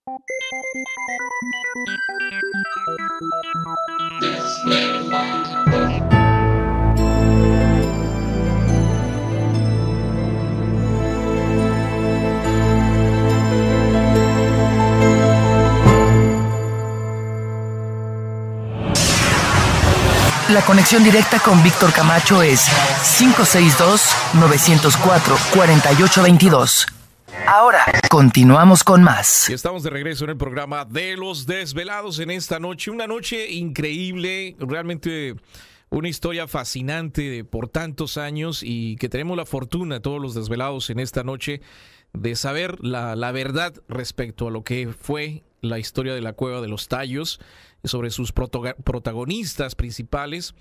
La conexión directa con Víctor Camacho es 562-904-4822. Ahora, continuamos con más. Y estamos de regreso en el programa de Los Desvelados en esta noche. Una noche increíble, realmente una historia fascinante por tantos años y que tenemos la fortuna, todos los desvelados en esta noche, de saber la verdad respecto a lo que fue la historia de la Cueva de los Tallos, sobre sus protagonistas principales.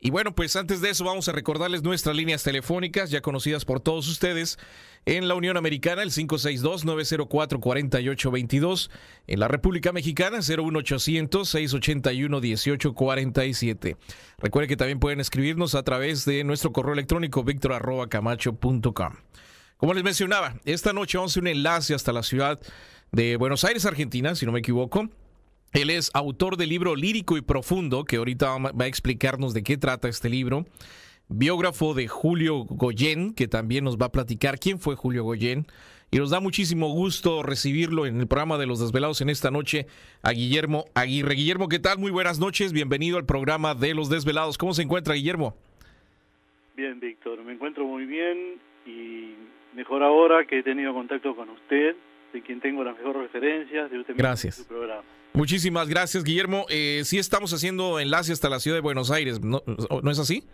Y bueno, pues antes de eso vamos a recordarles nuestras líneas telefónicas ya conocidas por todos ustedes. En la Unión Americana, el 562-904-4822. En la República Mexicana, 01800-681-1847. Recuerden que también pueden escribirnos a través de nuestro correo electrónico victor@camacho.com. Como les mencionaba, esta noche vamos a hacer un enlace hasta la ciudad de Buenos Aires, Argentina, si no me equivoco. Él es autor del libro Lírico y Profundo, que ahorita va a explicarnos de qué trata este libro. Biógrafo de Julio Goyen, que también nos va a platicar quién fue Julio Goyen. Y nos da muchísimo gusto recibirlo en el programa de Los Desvelados en esta noche a Guillermo Aguirre. Guillermo, ¿qué tal? Muy buenas noches. Bienvenido al programa de Los Desvelados. ¿Cómo se encuentra, Guillermo? Bien, Víctor. Me encuentro muy bien y mejor ahora que he tenido contacto con usted, de quien tengo las mejores referencias, de usted mismo. Gracias. En su programa. Muchísimas gracias, Guillermo. Sí estamos haciendo enlace hasta la ciudad de Buenos Aires, ¿no es así?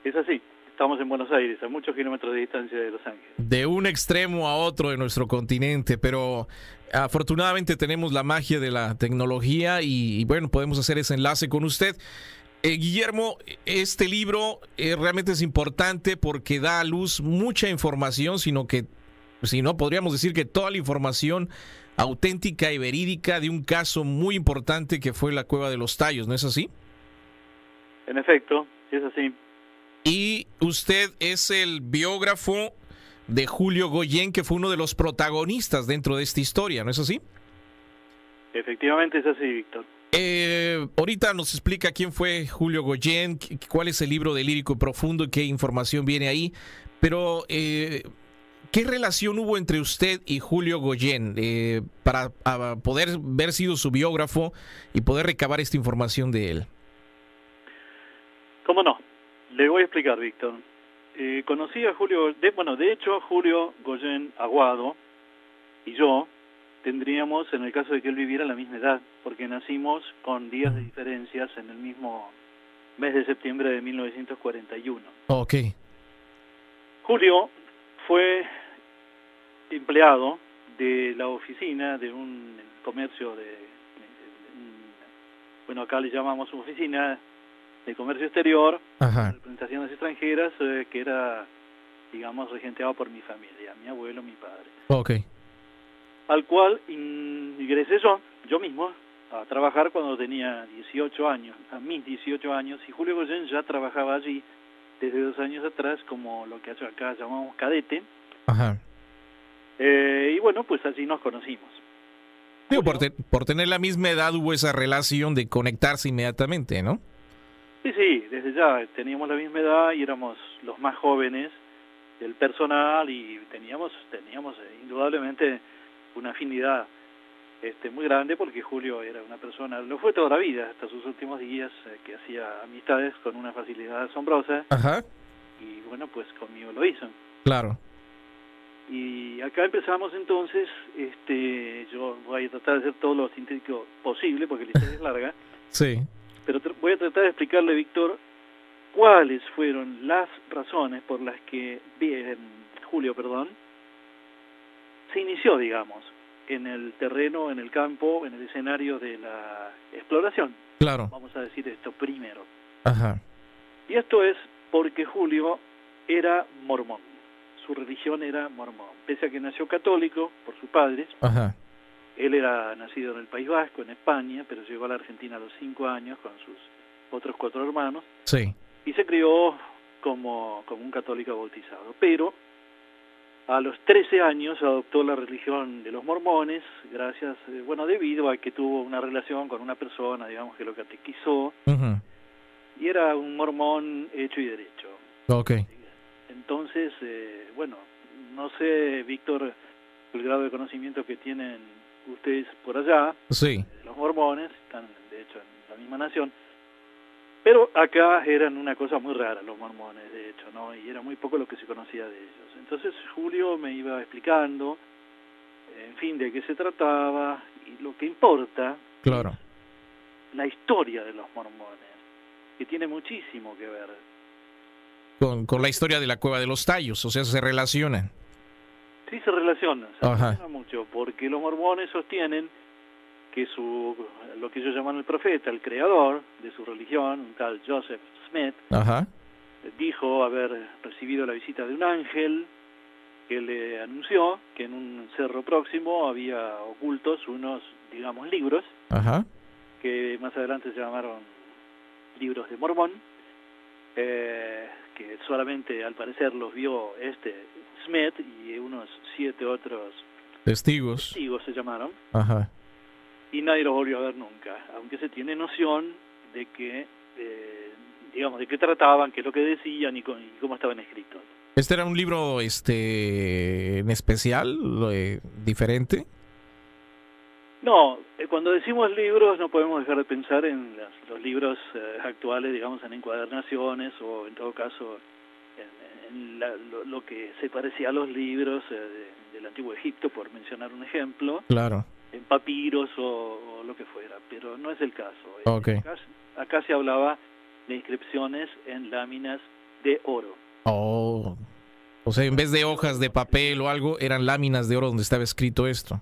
Es así. Estamos en Buenos Aires, a muchos kilómetros de distancia de Los Ángeles. De un extremo a otro de nuestro continente, pero afortunadamente tenemos la magia de la tecnología y bueno, podemos hacer ese enlace con usted. Guillermo, este libro realmente es importante porque da a luz mucha información, sino que, si no, podríamos decir que toda la información auténtica y verídica de un caso muy importante que fue la Cueva de los Tallos, ¿no es así? En efecto, es así. Y usted es el biógrafo de Julio Goyen, que fue uno de los protagonistas dentro de esta historia, ¿no es así? Efectivamente es así, Víctor. Ahorita nos explica quién fue Julio Goyen, cuál es el libro de Lírico y Profundo y qué información viene ahí, pero ¿qué relación hubo entre usted y Julio Goyen para poder haber sido su biógrafo y poder recabar esta información de él? ¿Cómo no? Le voy a explicar, Víctor. Conocí a Julio, de hecho, Julio Goyen Aguado y yo tendríamos, en el caso de que él viviera, la misma edad, porque nacimos con días de diferencias en el mismo mes de septiembre de 1941. Ok. Julio fue empleado de la oficina de un comercio bueno, acá le llamamos oficina de comercio exterior, representaciones extranjeras, que era, digamos, regenteado por mi familia, mi abuelo, mi padre. Ok. Al cual ingresé yo mismo, a trabajar cuando tenía 18 años, a mis 18 años, y Julio Goyen ya trabajaba allí desde 2 años atrás como lo que acá llamamos cadete. Ajá. Y bueno, pues allí nos conocimos. Digo, por tener la misma edad hubo esa relación de conectarse inmediatamente, ¿no? Sí, desde ya teníamos la misma edad y éramos los más jóvenes del personal y teníamos indudablemente una afinidad muy grande, porque Julio era una persona, lo fue toda la vida, hasta sus últimos días, que hacía amistades con una facilidad asombrosa. Ajá. Y bueno, pues conmigo lo hizo. Claro. Y acá empezamos entonces, yo voy a tratar de hacer todo lo sintético posible, porque la historia es larga. Sí. Pero voy a tratar de explicarle, Víctor, cuáles fueron las razones por las que Julio se inició, digamos, en el terreno, en el campo, en el escenario de la exploración. Claro. Vamos a decir esto primero. Ajá. Y esto es porque Julio era mormón. Su religión era mormón. Pese a que nació católico por sus padres, Ajá. Él era nacido en el País Vasco, en España, pero llegó a la Argentina a los 5 años con sus otros 4 hermanos. Sí. Y se crió como un católico bautizado. Pero a los 13 años adoptó la religión de los mormones, gracias, debido a que tuvo una relación con una persona, digamos, que lo catequizó, Ujú. y era un mormón hecho y derecho. Ok. Entonces, no sé, Víctor, el grado de conocimiento que tienen ustedes por allá, Sí. los mormones, están de hecho en la misma nación, pero acá eran una cosa muy rara los mormones, de hecho, ¿no? Y era muy poco lo que se conocía de ellos. Entonces Julio me iba explicando, en fin, de qué se trataba, y lo que importa Claro. es la historia de los mormones, que tiene muchísimo que ver. Con la historia de la Cueva de los Tallos, o sea, se relacionan. Sí, se relaciona Ajá. mucho, porque los mormones sostienen que lo que ellos llaman el profeta, el creador de su religión, un tal Joseph Smith, Ajá. dijo haber recibido la visita de un ángel que le anunció que en un cerro próximo había ocultos unos, digamos, libros, Ajá. que más adelante se llamaron libros de Mormón, que solamente al parecer los vio Smith y unos 7 otros Testigos. testigos se llamaron, Ajá. y nadie los volvió a ver nunca, aunque se tiene noción de que, digamos, de qué trataban, qué es lo que decían y cómo estaban escritos. ¿Este era un libro en especial, diferente? No, cuando decimos libros no podemos dejar de pensar en los libros actuales, digamos, en encuadernaciones o en todo caso en lo que se parecía a los libros del Antiguo Egipto, por mencionar un ejemplo, Claro. en papiros o lo que fuera, pero no es el caso. Ok. Acá se hablaba de inscripciones en láminas de oro. Oh. O sea, en vez de hojas de papel o algo, eran láminas de oro donde estaba escrito esto.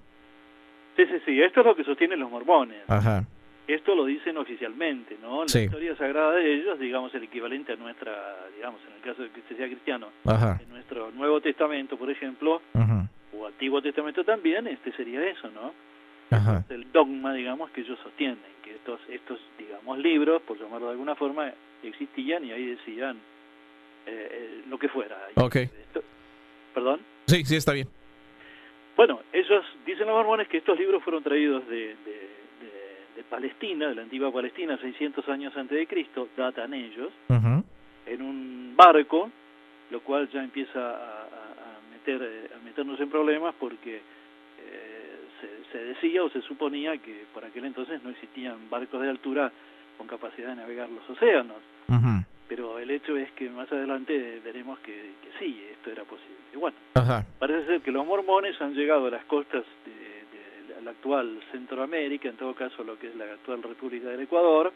Sí, esto es lo que sostienen los mormones. Ajá. Esto lo dicen oficialmente, ¿no? La Sí. historia sagrada de ellos, digamos, el equivalente a nuestra, digamos, en el caso de que usted sea cristiano, Ajá. en nuestro Nuevo Testamento, por ejemplo, Ajá. o Antiguo Testamento también, sería eso, ¿no? Ajá. Es el dogma, digamos, que ellos sostienen, que estos, digamos, libros, por llamarlo de alguna forma, existían y ahí decían lo que fuera. Ok. ¿Perdón? Sí, sí, está bien. Bueno, ellos dicen los mormones que estos libros fueron traídos de Palestina, de la antigua Palestina, 600 años antes de Cristo, datan ellos, Ajá. en un barco, lo cual ya empieza a meternos en problemas porque se decía o se suponía que por aquel entonces no existían barcos de altura con capacidad de navegar los océanos. Ajá. Pero el hecho es que más adelante veremos que sí, esto era posible. Y bueno, Ajá. parece ser que los mormones han llegado a las costas de la actual Centroamérica, en todo caso lo que es la actual República del Ecuador,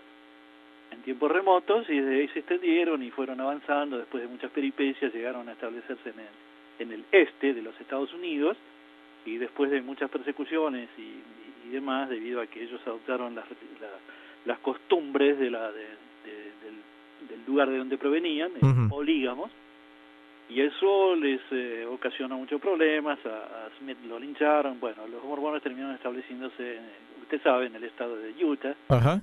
en tiempos remotos, y desde ahí se extendieron y fueron avanzando. Después de muchas peripecias llegaron a establecerse en el este de los Estados Unidos, y después de muchas persecuciones y demás, debido a que ellos adoptaron las costumbres del lugar de donde provenían, polígamos, y eso les ocasionó muchos problemas. A Smith lo lincharon. Bueno, los mormones terminaron estableciéndose, usted sabe, en el estado de Utah. Ajá.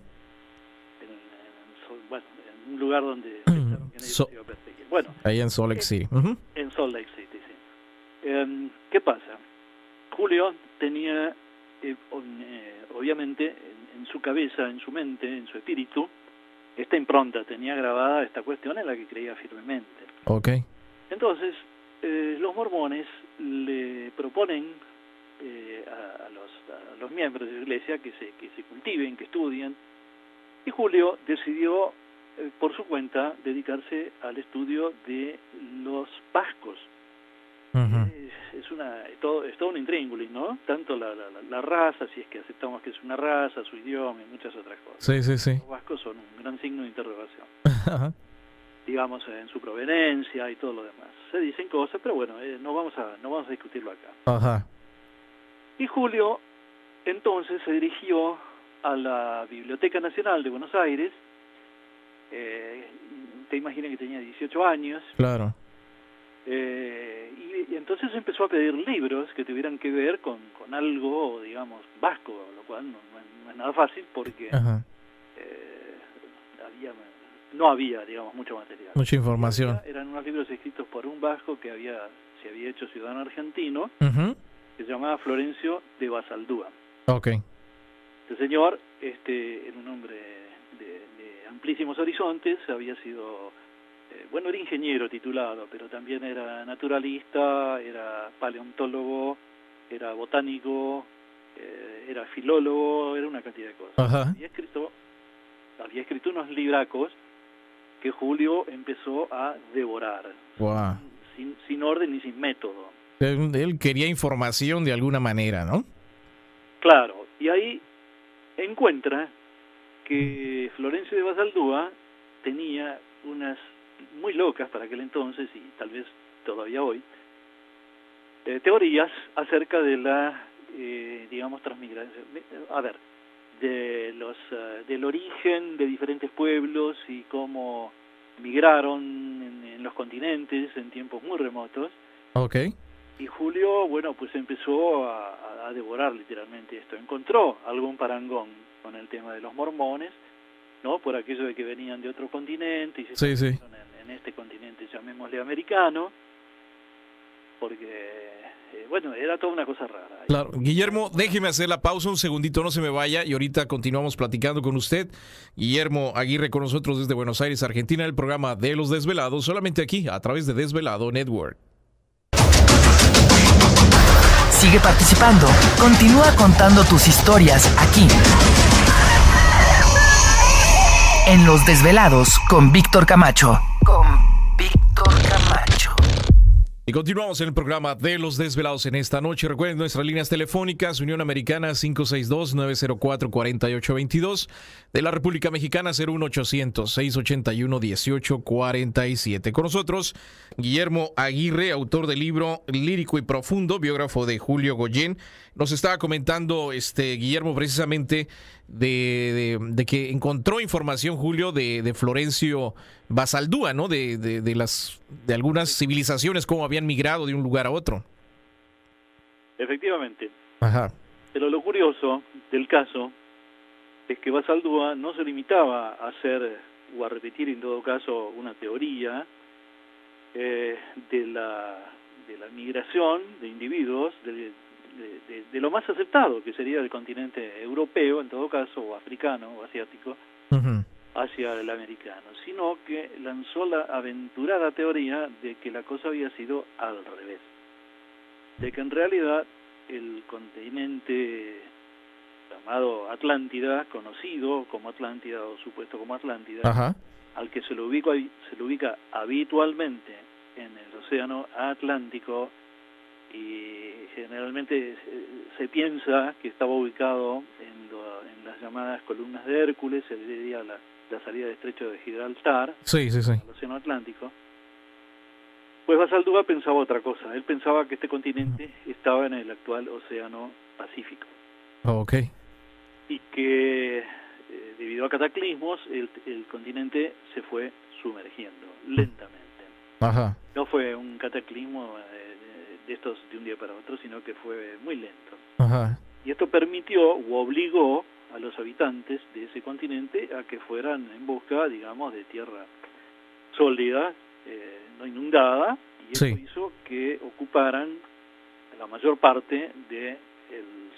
En un lugar donde pensaron que nadie se iba a perseguir. Bueno, ahí en Salt Lake City. En Salt Lake City, sí. ¿Qué pasa? Julio tenía, obviamente, en su cabeza, en su mente, en su espíritu, esta impronta, tenía grabada esta cuestión en la que creía firmemente. Ok. Entonces, los mormones le proponen a los miembros de la iglesia que se cultiven, que estudien, y Julio decidió, por su cuenta, dedicarse al estudio de los vascos. Es todo un intríngulis, ¿no? Tanto la raza, si es que aceptamos que es una raza, su idioma y muchas otras cosas. Sí, sí, sí. Los vascos son un gran signo de interrogación. Ajá. Digamos, en su proveniencia y todo lo demás. Se dicen cosas, pero bueno, no vamos a discutirlo acá. Ajá. Y Julio, entonces, se dirigió a la Biblioteca Nacional de Buenos Aires. Te imaginas que tenía 18 años. Claro. Y entonces empezó a pedir libros que tuvieran que ver con algo, digamos, vasco, lo cual no es nada fácil porque no había, digamos, mucho material. Mucha información. Eran unos libros escritos por un vasco que había se había hecho ciudadano argentino, Ujú. que se llamaba Florencio de Basaldúa. Ok. Este señor era un hombre de amplísimos horizontes, había sido, bueno, era ingeniero titulado, pero también era naturalista, era paleontólogo, era botánico, era filólogo, era una cantidad de cosas. Ajá. Había escrito unos libracos que Julio empezó a devorar, Wow. sin orden ni sin método. Él quería información de alguna manera, ¿no? Claro, y ahí encuentra que Florencio de Basaldúa tenía unas muy locas para aquel entonces, y tal vez todavía hoy, teorías acerca de la, digamos, transmigración. A ver, del origen de diferentes pueblos y cómo migraron en los continentes en tiempos muy remotos. Ok. Y Julio, bueno, pues empezó a devorar literalmente esto. Encontró algún parangón con el tema de los mormones, ¿no? Por aquello de que venían de otro continente y se Sí, sí. establecieron en este continente, llamémosle americano, porque, bueno, era toda una cosa rara. Claro. Guillermo, déjeme hacer la pausa un segundito, no se me vaya, y ahorita continuamos platicando con usted. Guillermo Aguirre con nosotros desde Buenos Aires, Argentina, el programa de Los Desvelados, solamente aquí, a través de Desvelado Network. Sigue participando. Continúa contando tus historias aquí. En Los Desvelados con Víctor Camacho. Y continuamos en el programa de Los Desvelados en esta noche. Recuerden nuestras líneas telefónicas: Unión Americana 562-904-4822, de la República Mexicana 01800-681-1847. Con nosotros, Guillermo Aguirre, autor del libro Lírico y Profundo, biógrafo de Julio Goyen. Nos estaba comentando, Guillermo, precisamente de que encontró información, Julio, de Florencio Basaldúa, ¿no? De algunas civilizaciones, cómo habían migrado de un lugar a otro. Efectivamente. Ajá. Pero lo curioso del caso es que Basaldúa no se limitaba a hacer o a repetir en todo caso una teoría de la migración de individuos de lo más aceptado, que sería el continente europeo en todo caso, o africano o asiático, Uh-huh. hacia el americano, sino que lanzó la aventurada teoría de que la cosa había sido al revés, de que en realidad el continente llamado Atlántida, conocido como Atlántida o supuesto como Atlántida, Ajá. al que se lo ubica habitualmente en el océano Atlántico, y generalmente se piensa que estaba ubicado en las llamadas columnas de Hércules, se diría la salida del estrecho de Gibraltar, Sí. al océano Atlántico. Pues Basaldúa pensaba otra cosa. Él pensaba que este continente estaba en el actual océano Pacífico, Ok. y que debido a cataclismos el continente se fue sumergiendo lentamente. Ajá. No fue un cataclismo de estos de un día para otro, sino que fue muy lento. Ajá. Y esto permitió u obligó a los habitantes de ese continente a que fueran en busca, digamos, de tierra sólida, no inundada, y eso Sí. hizo que ocuparan la mayor parte del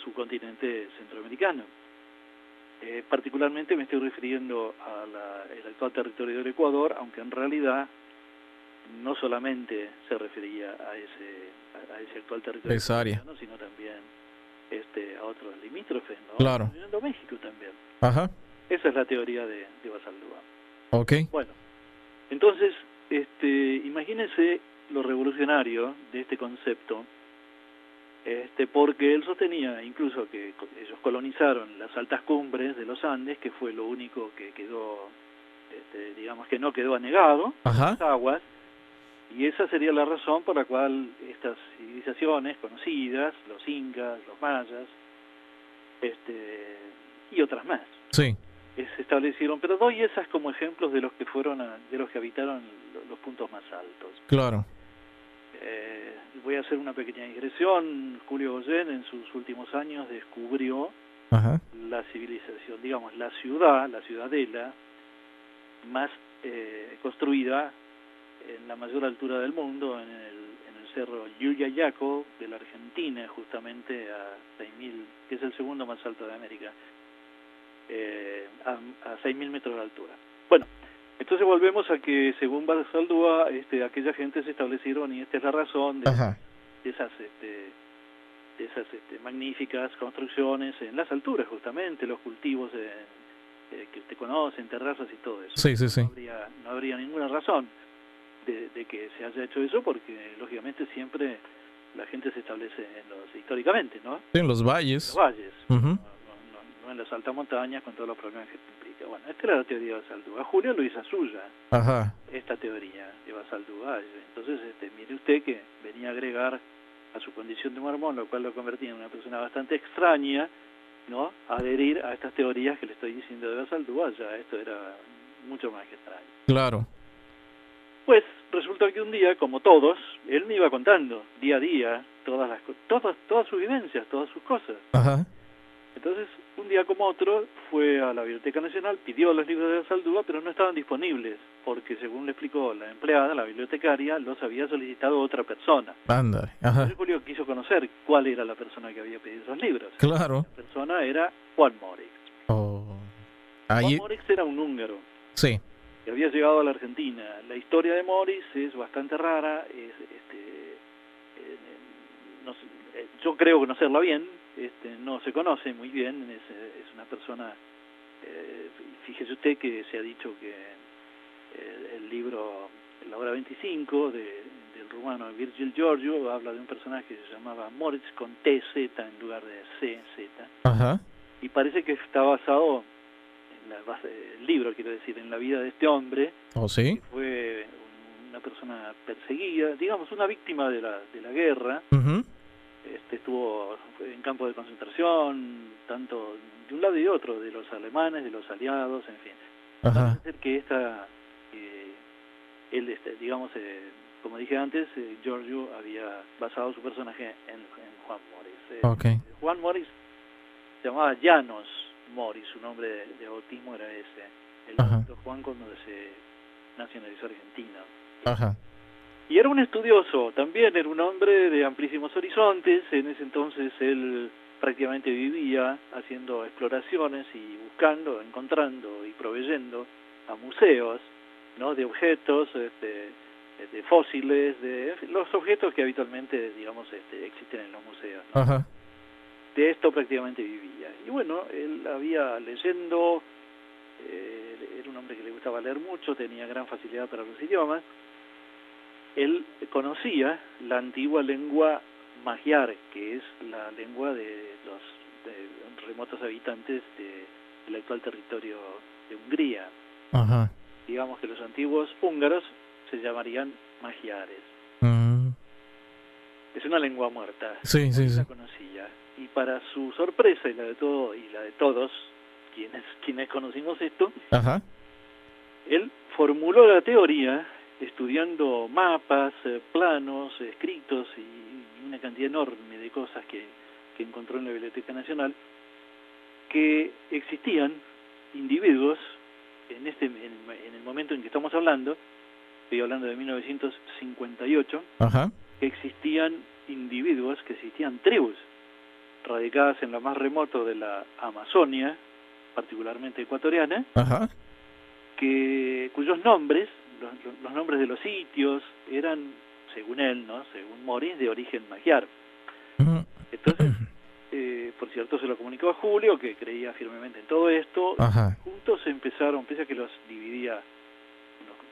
subcontinente centroamericano. Particularmente me estoy refiriendo al actual territorio del Ecuador, aunque en realidad no solamente se refería a ese actual territorio Esa área. ecuatoriano, sino también a otros limítrofes, ¿no? Claro. Incluyendo México también. Ajá. Esa es la teoría de Basaldúa. Ok. Bueno, entonces, imagínense lo revolucionario de este concepto, porque él sostenía incluso que ellos colonizaron las altas cumbres de los Andes, que fue lo único que quedó, digamos que no quedó anegado, Ajá. las aguas, y esa sería la razón por la cual estas civilizaciones conocidas, los incas, los mayas, y otras más, Sí. se establecieron. Pero doy esas como ejemplos de los que de los que habitaron los puntos más altos. Claro. Voy a hacer una pequeña digresión. Julio Goyen en sus últimos años descubrió Ajá. la civilización, digamos, la ciudadela más construida en la mayor altura del mundo, en el cerro Llullayaco de la Argentina, justamente a 6.000, que es el segundo más alto de América, a 6.000 metros de altura. Bueno, entonces volvemos a que según Basaldúa, aquella gente se establecieron, y esta es la razón de esas magníficas construcciones en las alturas, justamente, los cultivos que usted conoce, terrazas y todo eso. Sí, sí, sí. No habría ninguna razón de que se haya hecho eso, porque lógicamente siempre la gente se establece históricamente, ¿no? En los valles. En los valles, no en las altas montañas, con todos los problemas que implica. Bueno, esta era la teoría de Basaldúa. Julio lo hizo suya, esta teoría de Basaldúa. Entonces, mire usted que venía a agregar a su condición de mormón, lo cual lo convertía en una persona bastante extraña, ¿no? Adherir a estas teorías que le estoy diciendo de Basaldúa. Ya esto era mucho más que extraño. Claro. Pues resulta que un día, como todos, él me iba contando día a día todas sus vivencias, todas sus cosas. Entonces, un día como otro, fue a la Biblioteca Nacional, pidió los libros de Basaldúa, pero no estaban disponibles, porque según le explicó la empleada, la bibliotecaria, los había solicitado otra persona. Ándale. Entonces Julio quiso conocer cuál era la persona que había pedido esos libros. Claro. La persona era Juan Morix. Ahí... Juan Morix era un húngaro. Sí. Que había llegado a la Argentina. La historia de Morix es bastante rara. Yo creo conocerla bien. No se conoce muy bien. Es una persona. Fíjese usted que se ha dicho que el libro La Hora 25 del rumano Virgil Giorgio habla de un personaje que se llamaba Moritz con TZ en lugar de CZ. Y parece que está basado el libro, quiero decir, en la vida de este hombre. ¿Sí? Que fue una persona perseguida, digamos, una víctima de la guerra. Estuvo en campos de concentración, tanto de un lado y de otro, de los alemanes, de los aliados, en fin. Parece ser que él, digamos, como dije antes, Giorgio había basado su personaje en Juan Morix. Juan Morix se llamaba Janos Morix, su nombre de bautismo era ese. El doctor Juan cuando se nacionalizó argentino. Y era un estudioso, también era un hombre de amplísimos horizontes. En ese entonces él prácticamente vivía haciendo exploraciones y buscando, encontrando y proveyendo a museos, ¿no? De objetos, de fósiles, de los objetos que habitualmente, digamos, existen en los museos, ¿no? De esto prácticamente vivía. Y bueno, él había leyendo, era un hombre que le gustaba leer mucho, tenía gran facilidad para los idiomas. Él conocía la antigua lengua magiar, que es la lengua de los remotos habitantes del actual territorio de Hungría. Digamos que los antiguos húngaros se llamarían magiares. Es una lengua muerta. Sí. La conocía. Y para su sorpresa y la de todos quienes conocimos esto, él formuló la teoría estudiando mapas, planos, escritos y una cantidad enorme de cosas que encontró en la Biblioteca Nacional, que existían individuos en el momento en que estamos hablando, estoy hablando de 1958, que existían individuos, que existían tribus radicadas en lo más remoto de la Amazonia, particularmente ecuatoriana, cuyos nombres, los nombres de los sitios, eran, según él, ¿no? Según Morix, de origen magiar. Entonces, por cierto, se lo comunicó a Julio, que creía firmemente en todo esto. Juntos empezaron, pese a que los dividía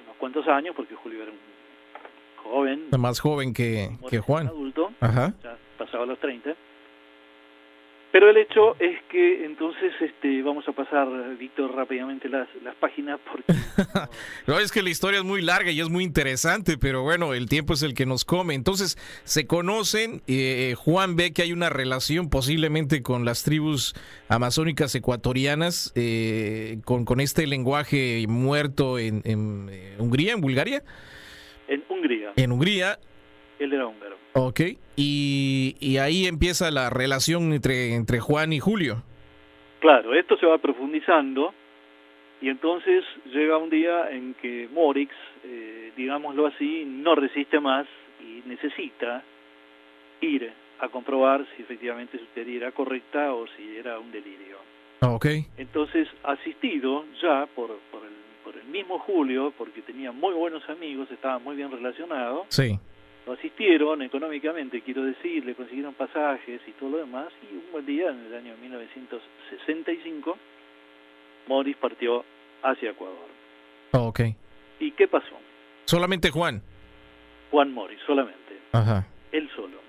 unos cuantos años, porque Julio era un joven. Más joven que Juan. Adulto, ya pasaba los 30. Pero el hecho es que entonces vamos a pasar, Víctor, rápidamente las páginas porque... No, es que la historia es muy larga y es muy interesante, pero bueno, el tiempo es el que nos come. Entonces, se conocen, Juan ve que hay una relación posiblemente con las tribus amazónicas ecuatorianas, con este lenguaje muerto en Hungría, en Bulgaria. En Hungría. En Hungría. Él era húngaro. Ok, y ahí empieza la relación entre Juan y Julio. Claro, esto se va profundizando y entonces llega un día en que Morix, digámoslo así, no resiste más y necesita ir a comprobar si efectivamente su teoría era correcta o si era un delirio. Ok. Entonces, asistido ya por el mismo Julio, porque tenía muy buenos amigos, estaba muy bien relacionado, Sí. lo asistieron económicamente, quiero decir, le consiguieron pasajes y todo lo demás, y un buen día, en el año 1965, Morris partió hacia Ecuador. Ok. ¿Y qué pasó? Solamente Juan. Juan Morris, solamente, Ajá. él solo.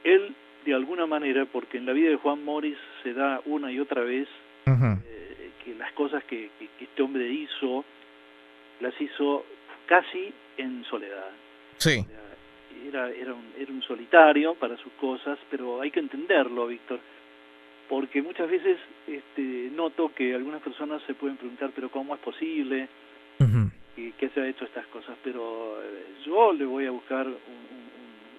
Él, de alguna manera, porque en la vida de Juan Morris se da una y otra vez Ujú. que las cosas que este hombre hizo, las hizo casi en soledad. Sí. Era un solitario para sus cosas, pero hay que entenderlo, Víctor, porque muchas veces noto que algunas personas se pueden preguntar, pero ¿cómo es posible Ujú. que se ha hecho estas cosas? Pero yo le voy a buscar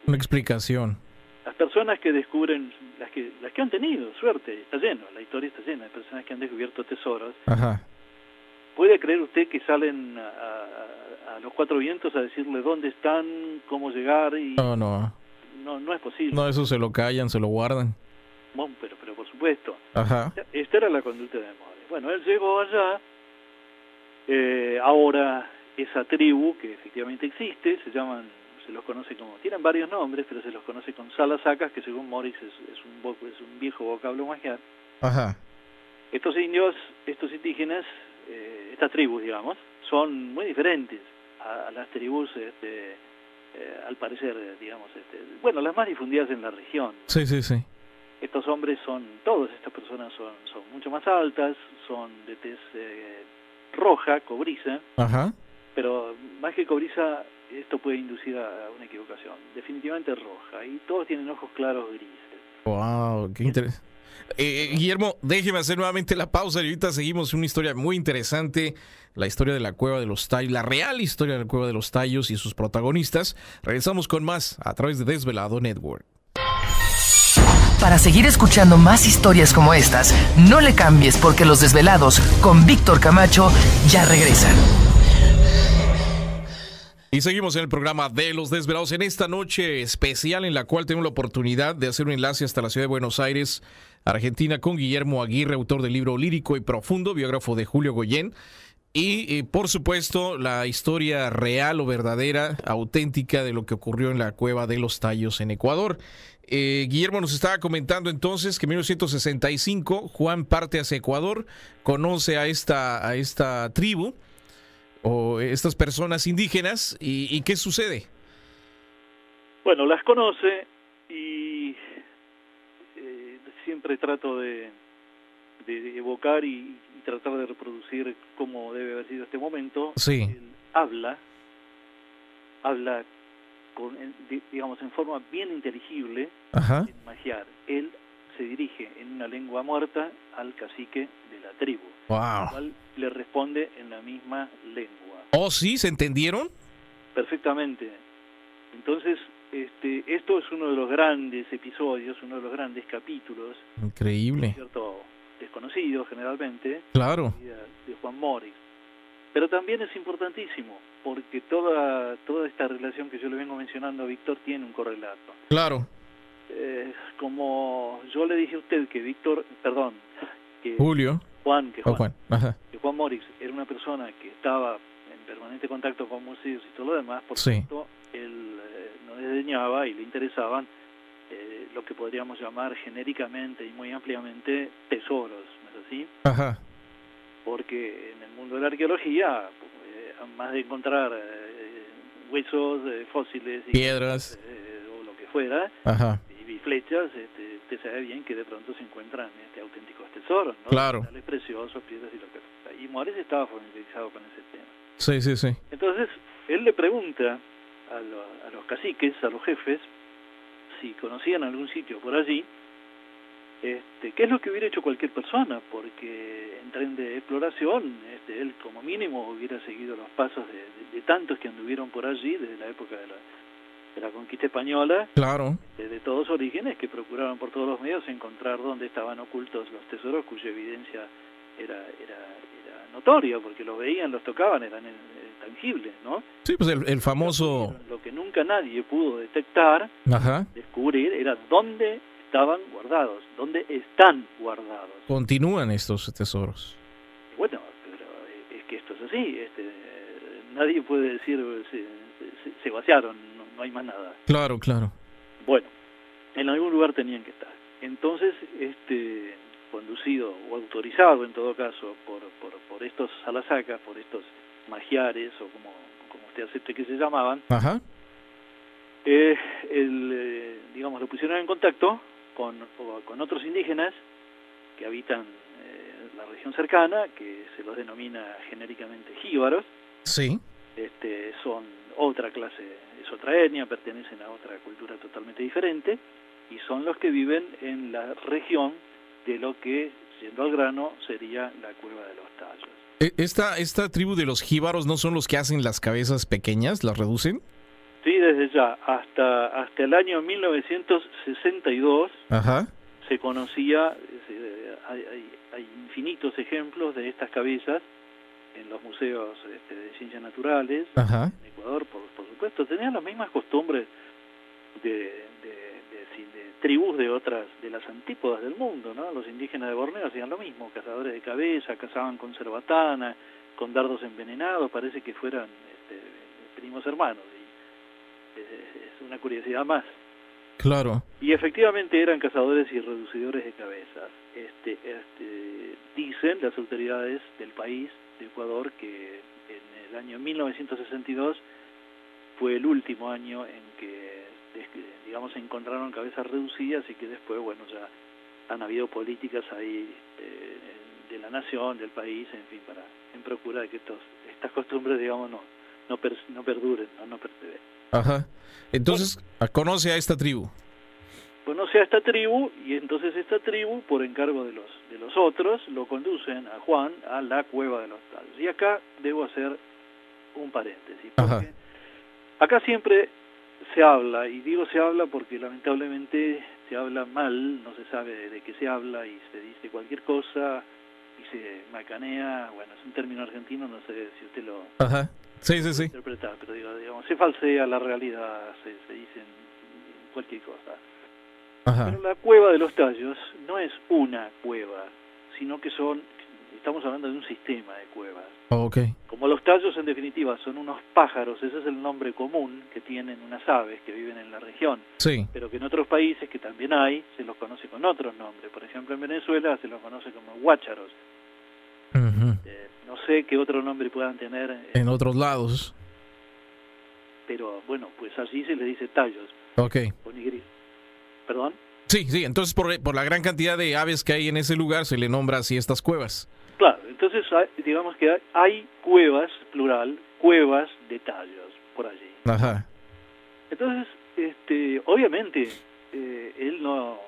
Una explicación. las personas que descubren, las que han tenido suerte, está lleno, la historia está llena de personas que han descubierto tesoros. Ajá. ¿Puede creer usted que salen a los cuatro vientos a decirle dónde están, cómo llegar? Y No. no es posible. No, eso se lo callan, se lo guardan. Bueno, pero por supuesto. Ajá. Esta era la conducta de Morris. Bueno, él llegó allá, ahora esa tribu que efectivamente existe, se los conoce como, tienen varios nombres, pero se los conoce con salasacas, que según Morris es un viejo vocablo magiar. Ajá. Estos indios, estos indígenas, estas tribus, digamos, son muy diferentes a las tribus, al parecer, digamos, bueno, las más difundidas en la región. Sí. Estos hombres todas estas personas son mucho más altas, son de tez roja, cobriza, Ajá. pero más que cobriza, esto puede inducir a una equivocación. Definitivamente roja, y todos tienen ojos claros grises. Wow, qué interesante. Guillermo, déjeme hacer nuevamente la pausa y ahorita seguimos una historia muy interesante, la historia de la Cueva de los Tallos, la real historia de la Cueva de los Tallos y sus protagonistas. Regresamos con más a través de Desvelado Network. Para seguir escuchando más historias como estas, no le cambies porque Los Desvelados con Víctor Camacho ya regresan. Y seguimos en el programa de Los Desvelados en esta noche especial en la cual tengo la oportunidad de hacer un enlace hasta la ciudad de Buenos Aires, Argentina, con Guillermo Aguirre, autor del libro Lírico y Profundo, biógrafo de Julio Goyen. Y por supuesto la historia real o verdadera, auténtica de lo que ocurrió en la Cueva de los Tallos en Ecuador. Guillermo nos estaba comentando entonces que en 1965 Juan parte hacia Ecuador, conoce a esta tribu o estas personas indígenas y ¿qué sucede? Bueno, las conoce y siempre trato de evocar y tratar de reproducir cómo debe haber sido este momento. Sí. Él habla digamos, en forma bien inteligible, Ajá. en magiar. Él se dirige en una lengua muerta al cacique de la tribu, Wow. el cual le responde en la misma lengua. Oh, sí, ¿se entendieron? Perfectamente. Entonces, esto es uno de los grandes episodios, uno de los grandes capítulos, Increíble. ¿cierto?, desconocido generalmente, Claro. de Juan Morris. Pero también es importantísimo, porque toda esta relación que yo le vengo mencionando a Víctor tiene un correlato. Claro. Como yo le dije a usted que Julio. Juan Ajá. que Juan Morris era una persona que estaba en permanente contacto con museos y todo lo demás, por Sí. tanto, él no desdeñaba y le interesaban lo que podríamos llamar genéricamente y muy ampliamente tesoros, ¿no es así? Ajá. Porque en el mundo de la arqueología, más de encontrar huesos, fósiles, Piedras, o lo que fuera, ajá, y flechas, usted sabe bien que de pronto se encuentran auténticos tesoros, ¿no? Claro. Metales preciosos, piedras y lo que fuera. Y Morris estaba familiarizado con ese tema. Sí. Entonces, él le pregunta a los caciques, a los jefes, si conocían algún sitio por allí, qué es lo que hubiera hecho cualquier persona, porque en tren de exploración, él como mínimo hubiera seguido los pasos de tantos que anduvieron por allí desde la época de la conquista española, claro, de todos orígenes, que procuraban por todos los medios encontrar dónde estaban ocultos los tesoros, cuya evidencia era notoria, porque los veían, los tocaban, tangible, ¿no? Sí, pues el famoso... Lo que nunca nadie pudo detectar, Ajá. descubrir, era dónde estaban guardados, dónde están guardados. Continúan estos tesoros. Bueno, pero es que esto es así, nadie puede decir se vaciaron, no hay más nada. Claro, claro. Bueno, en algún lugar tenían que estar. Entonces, conducido o autorizado en todo caso por estos salasacas, por estos magiares o como usted acepte que se llamaban, Ajá. Digamos, lo pusieron en contacto con otros indígenas que habitan la región cercana, que se los denomina genéricamente jíbaros. Sí. Son otra clase, es otra etnia, pertenecen a otra cultura totalmente diferente, y son los que viven en la región de lo que, siendo al grano, sería la Cueva de los Tallos. ¿Esta tribu de los jíbaros no son los que hacen las cabezas pequeñas, las reducen? Sí, desde ya, hasta el año 1962. Ajá. Se conocía, hay infinitos ejemplos de estas cabezas en los museos de ciencias naturales. Ajá. En Ecuador, por supuesto, tenían las mismas costumbres de tribus de las antípodas del mundo, ¿no? Los indígenas de Borneo hacían lo mismo, cazadores de cabeza, cazaban con cerbatana, con dardos envenenados, parece que fueran primos hermanos, y es una curiosidad más. Claro. Y efectivamente eran cazadores y reducidores de cabezas. Dicen las autoridades del país, de Ecuador, que en el año 1962 fue el último año en que, digamos, se encontraron cabezas reducidas, y que después, bueno, ya han habido políticas ahí de la nación, del país, en fin, en procura de que estas costumbres, digamos, no perduren, no perseveren. Ajá. Entonces, conoce a esta tribu. Conoce a esta tribu, y entonces esta tribu, por encargo de los otros, lo conducen a Juan a la Cueva de los Tallos. Y acá debo hacer un paréntesis, porque Ajá. acá siempre se habla, y digo se habla porque lamentablemente se habla mal, no se sabe de qué se habla, y se dice cualquier cosa, y se macanea, bueno, es un término argentino, no sé si usted lo... Ajá. Sí. interpretar, pero digamos, se falsea la realidad, se dicen cualquier cosa. Ajá. Pero la Cueva de los Tallos no es una cueva, sino que estamos hablando de un sistema de cuevas. Okay. Como los tallos, en definitiva, son unos pájaros, ese es el nombre común que tienen unas aves que viven en la región. Sí. Pero que en otros países, que también hay, se los conoce con otros nombres. Por ejemplo, en Venezuela se los conoce como guácharos. Uh-huh. No sé qué otro nombre puedan tener en otros lados. Pero bueno, pues así se le dice tallos. Okay. Con Y. ¿Perdón? Sí, entonces por la gran cantidad de aves que hay en ese lugar se le nombra así estas cuevas. Claro, entonces digamos que hay cuevas, plural, cuevas de tallos por allí. Ajá. Entonces, obviamente, él no,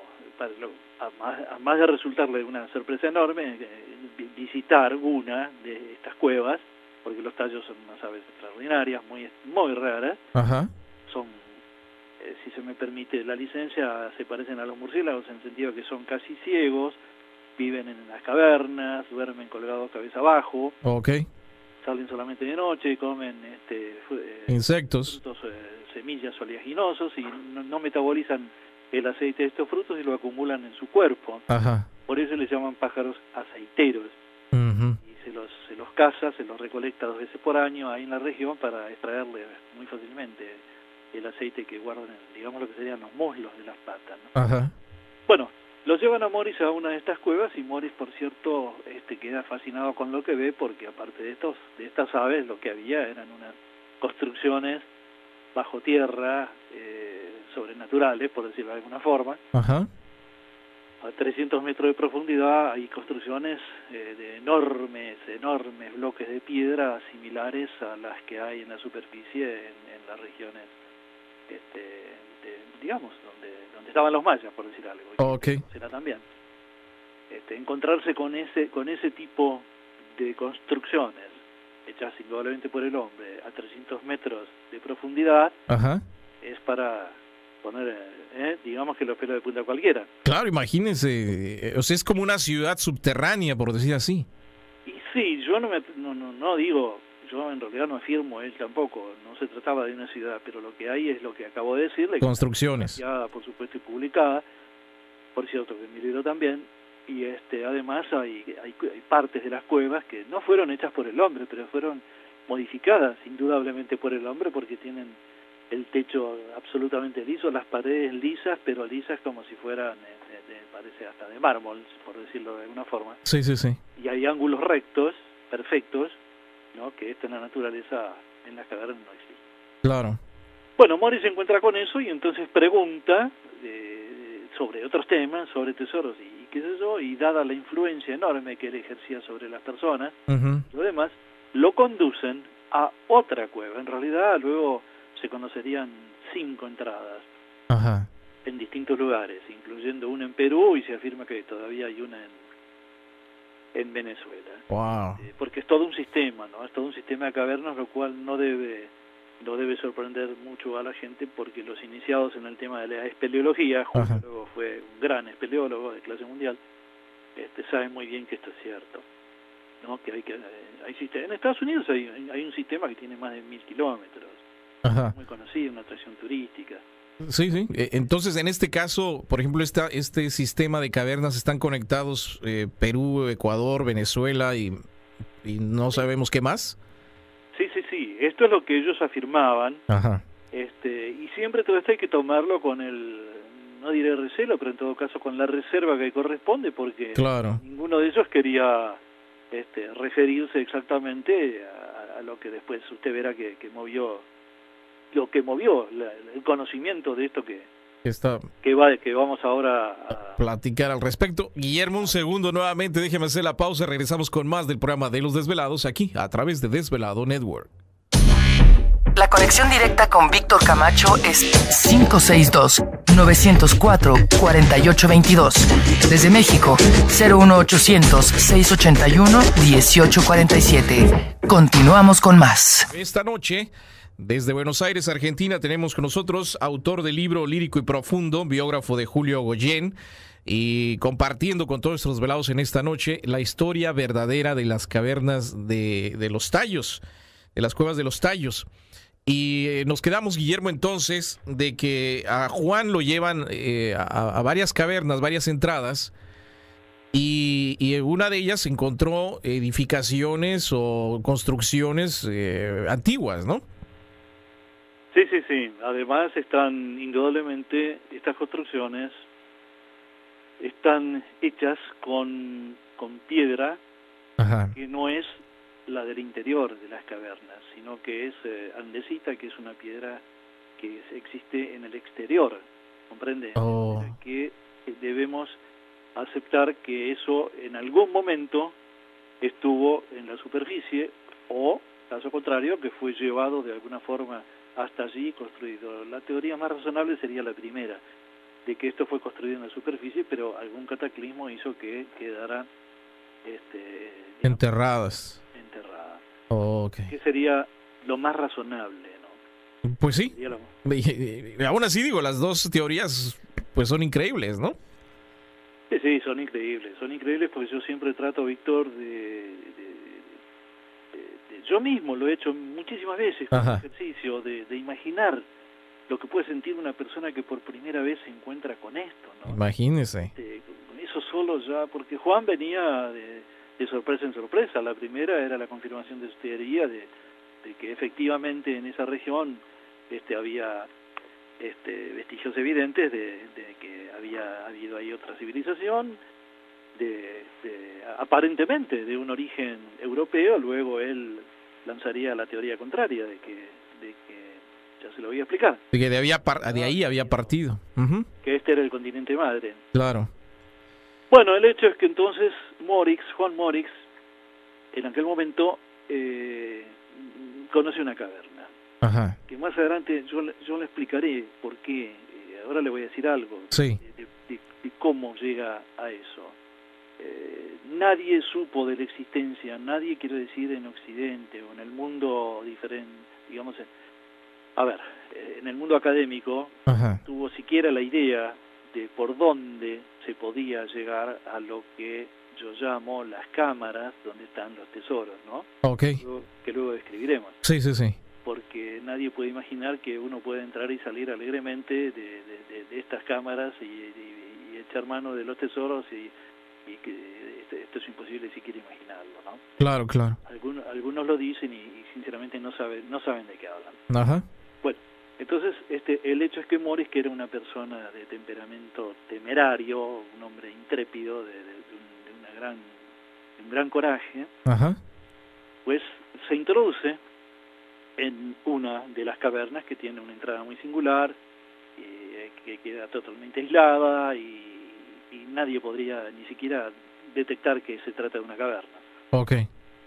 además de resultarle una sorpresa enorme, visitar una de estas cuevas, porque los tallos son unas aves extraordinarias, muy, muy raras. Ajá. Son, si se me permite la licencia, se parecen a los murciélagos en el sentido que son casi ciegos, viven en las cavernas, duermen colgados cabeza abajo. Okay. Salen solamente de noche, comen insectos, frutos, semillas oleaginosos, y no metabolizan el aceite de estos frutos y lo acumulan en su cuerpo. Ajá. Por eso les llaman pájaros aceiteros. Uh-huh. Y se los caza, se los recolecta 2 veces por año ahí en la región para extraerle muy fácilmente el aceite que guardan en, digamos, lo que serían los muslos de las patas, ¿no? Ajá. Bueno, los llevan a Morris a una de estas cuevas, y Morris, por cierto, queda fascinado con lo que ve, porque aparte de estas aves, lo que había eran unas construcciones bajo tierra, sobrenaturales, por decirlo de alguna forma. Ajá. A 300 metros de profundidad hay construcciones de enormes bloques de piedra, similares a las que hay en la superficie en las regiones, digamos, donde estaban los mayas, por decir algo. Okay. Será también. Encontrarse con ese tipo de construcciones hechas indudablemente por el hombre a 300 metros de profundidad. Ajá. Es para poner, digamos, que los pelos de punta cualquiera. Claro, imagínense, o sea, es como una ciudad subterránea, por decir así. Y sí, yo no digo, yo en realidad no afirmo, él tampoco, no se trataba de una ciudad, pero lo que hay es lo que acabo de decirle. Construcciones. Ya, por supuesto, y publicada, por cierto, que en mi libro también, y además hay partes de las cuevas que no fueron hechas por el hombre, pero fueron modificadas indudablemente por el hombre, porque tienen el techo absolutamente liso, las paredes lisas, pero lisas como si fueran, parece hasta de mármol, por decirlo de alguna forma. Sí, sí, sí. Y hay ángulos rectos, perfectos, ¿no? Que en la naturaleza, en las cavernas no existe. Claro. Bueno, Morris se encuentra con eso y entonces pregunta sobre otros temas, sobre tesoros y qué sé yo, y dada la influencia enorme que él ejercía sobre las personas, lo demás, lo conducen a otra cueva. En realidad, luego se conocerían 5 entradas en distintos lugares, incluyendo una en Perú, y se afirma que todavía hay una en Venezuela. Wow. Porque es todo un sistema, ¿no? Es todo un sistema de cavernas, lo cual no debe sorprender mucho a la gente, porque los iniciados en el tema de la espeleología, Julio luego fue un gran espeleólogo de clase mundial, saben muy bien que esto es cierto, ¿no? Que hay en Estados Unidos hay un sistema que tiene más de 1000 kilómetros, muy conocido, una atracción turística. Sí, sí. Entonces, en este caso, por ejemplo, este sistema de cavernas están conectados Perú, Ecuador, Venezuela y no sabemos qué más. Sí. Esto es lo que ellos afirmaban. Y siempre todo esto hay que tomarlo con no diré recelo, pero en todo caso con la reserva que corresponde, porque ninguno de ellos quería referirse exactamente a lo que después usted verá que movió el conocimiento de esto que vamos ahora a platicar al respecto. Guillermo, un segundo nuevamente, déjeme hacer la pausa, regresamos con más del programa de Los Desvelados aquí a través de Desvelado Network. La conexión directa con Víctor Camacho es 562-904-4822. Desde México, 01800-681-1847. Continuamos con más. Esta noche, desde Buenos Aires, Argentina, tenemos con nosotros autor del libro Lírico y Profundo, biógrafo de Julio Goyen, y compartiendo con todos nuestros velados en esta noche la historia verdadera de las cavernas de los Tallos, de las cuevas de los Tallos. Y nos quedamos, Guillermo, entonces, de que a Juan lo llevan a varias cavernas, varias entradas, y una de ellas encontró edificaciones o construcciones antiguas, ¿no? Sí. Además están, indudablemente, estas construcciones están hechas con piedra que no es la del interior de las cavernas, sino que es andesita, que es una piedra que existe en el exterior, ¿comprende? Que debemos aceptar que eso en algún momento estuvo en la superficie, o, caso contrario, que fue llevado de alguna forma hasta allí y construido. La teoría más razonable sería la primera, de que esto fue construido en la superficie, pero algún cataclismo hizo que quedaran enterradas. Que sería lo más razonable, ¿no? Pues sí. Aún así digo, las dos teorías pues son increíbles, ¿no? Sí, son increíbles porque yo siempre trato, Víctor, yo mismo lo he hecho muchísimas veces con el ejercicio de imaginar lo que puede sentir una persona que por primera vez se encuentra con esto, ¿no? Imagínese. Con eso solo ya, porque Juan venía de sorpresa en sorpresa. La primera era la confirmación de su teoría de que efectivamente en esa región había vestigios evidentes de que había habido ahí otra civilización, aparentemente de un origen europeo. Luego él lanzaría la teoría contraria de que ya se lo voy a explicar. De que de ahí había partido. Que este era el continente madre. Claro. Bueno, el hecho es que entonces Juan Morix, en aquel momento conoce una caverna. Que más adelante yo le explicaré por qué. Ahora le voy a decir algo de cómo llega a eso. Nadie supo de la existencia, nadie, quiero decir, en Occidente o en el mundo diferente, digamos, en el mundo académico, tuvo siquiera la idea de por dónde se podía llegar a lo que yo llamo las cámaras donde están los tesoros, ¿no? Ok. Que luego describiremos. Sí. Porque nadie puede imaginar que uno puede entrar y salir alegremente de estas cámaras y echar mano de los tesoros y que esto es imposible siquiera imaginarlo, ¿no? Claro. Algunos lo dicen y sinceramente no saben de qué hablan. Ajá. Bueno, entonces el hecho es que Morris, que era una persona de temperamento temerario, un hombre intrépido, de un gran coraje, ajá, pues se introduce en una de las cavernas que tiene una entrada muy singular, que queda totalmente aislada y nadie podría ni siquiera detectar que se trata de una caverna. Ok.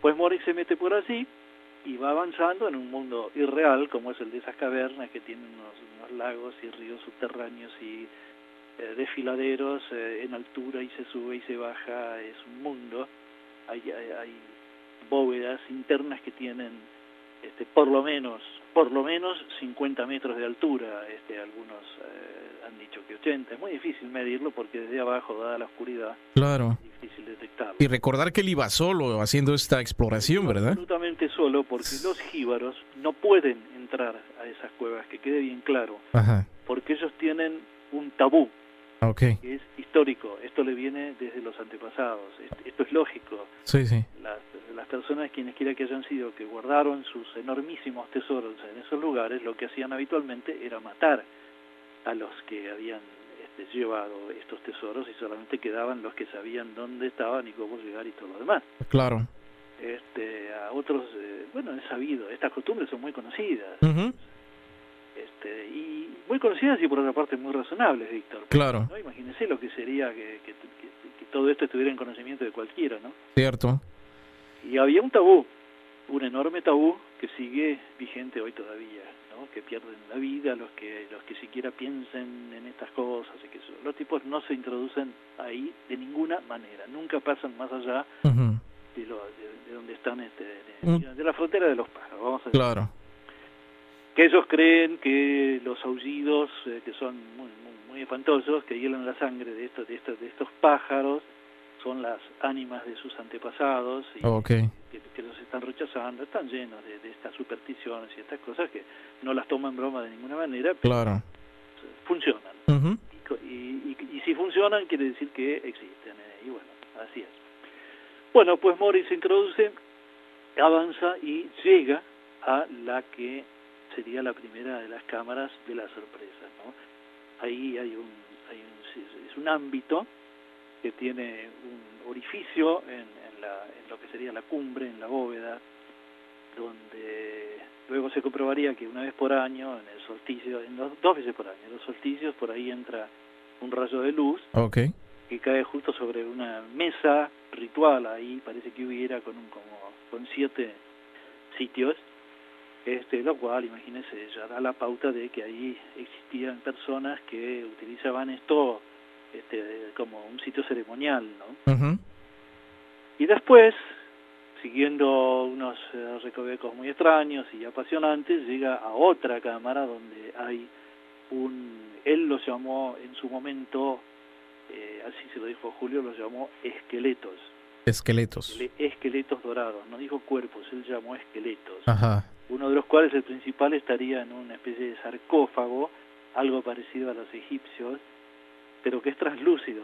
Pues Morris se mete por allí y va avanzando en un mundo irreal como es el de esas cavernas que tienen unos lagos y ríos subterráneos y desfiladeros en altura y se sube y se baja. Es un mundo. Hay bóvedas internas que tienen por lo menos 50 metros de altura, algunos han dicho que 80, es muy difícil medirlo porque desde abajo, dada la oscuridad, claro, es difícil detectarlo. Y recordar que él iba solo haciendo esta exploración, ¿verdad? Absolutamente solo, porque los jíbaros no pueden entrar a esas cuevas, que quede bien claro, ajá, porque ellos tienen un tabú, okay, que es histórico, esto le viene desde los antepasados, esto es lógico. Sí. Las personas, quienes quiera que hayan sido, que guardaron sus enormísimos tesoros en esos lugares, lo que hacían habitualmente era matar a los que habían llevado estos tesoros y solamente quedaban los que sabían dónde estaban y cómo llegar y todo lo demás. Claro. A otros, es sabido, estas costumbres son muy conocidas. Uh-huh. Y muy conocidas y por otra parte muy razonables, Víctor. Claro. ¿No? Imagínese lo que sería que todo esto estuviera en conocimiento de cualquiera, ¿no? Cierto. Y había un tabú, un enorme tabú que sigue vigente hoy todavía, ¿no? Que pierden la vida los que siquiera piensen en estas cosas y que los tipos no se introducen ahí de ninguna manera, nunca pasan más allá uh-huh. de donde están de la frontera de los pájaros, vamos a decir. Claro. Que ellos creen que los aullidos que son muy espantosos, que hielan la sangre de estos pájaros, son las ánimas de sus antepasados y okay, que los están rechazando, están llenos de estas supersticiones y estas cosas que no las toman broma de ninguna manera, pero claro, funcionan. uh-huh. Y si funcionan quiere decir que existen, y bueno, así es. Bueno, pues Morris se introduce, avanza y llega a la que sería la primera de las cámaras de la sorpresa, ¿no? Ahí es un ámbito que tiene un orificio en lo que sería la cumbre, en la bóveda, donde luego se comprobaría que una vez por año, en el solsticio, dos veces por año, en los solsticios, por ahí entra un rayo de luz, okay, que cae justo sobre una mesa ritual, ahí parece que hubiera con 7 sitios, lo cual, imagínense, ya da la pauta de que ahí existían personas que utilizaban esto como un sitio ceremonial, ¿no? uh-huh. Y después, siguiendo unos recovecos muy extraños y apasionantes, llega a otra cámara donde hay él lo llamó en su momento, así se lo dijo Julio, lo llamó esqueletos. Esqueletos dorados, no dijo cuerpos, él llamó esqueletos. Ajá. Uno de los cuales, el principal, estaría en una especie de sarcófago, algo parecido a los egipcios, pero que es translúcido,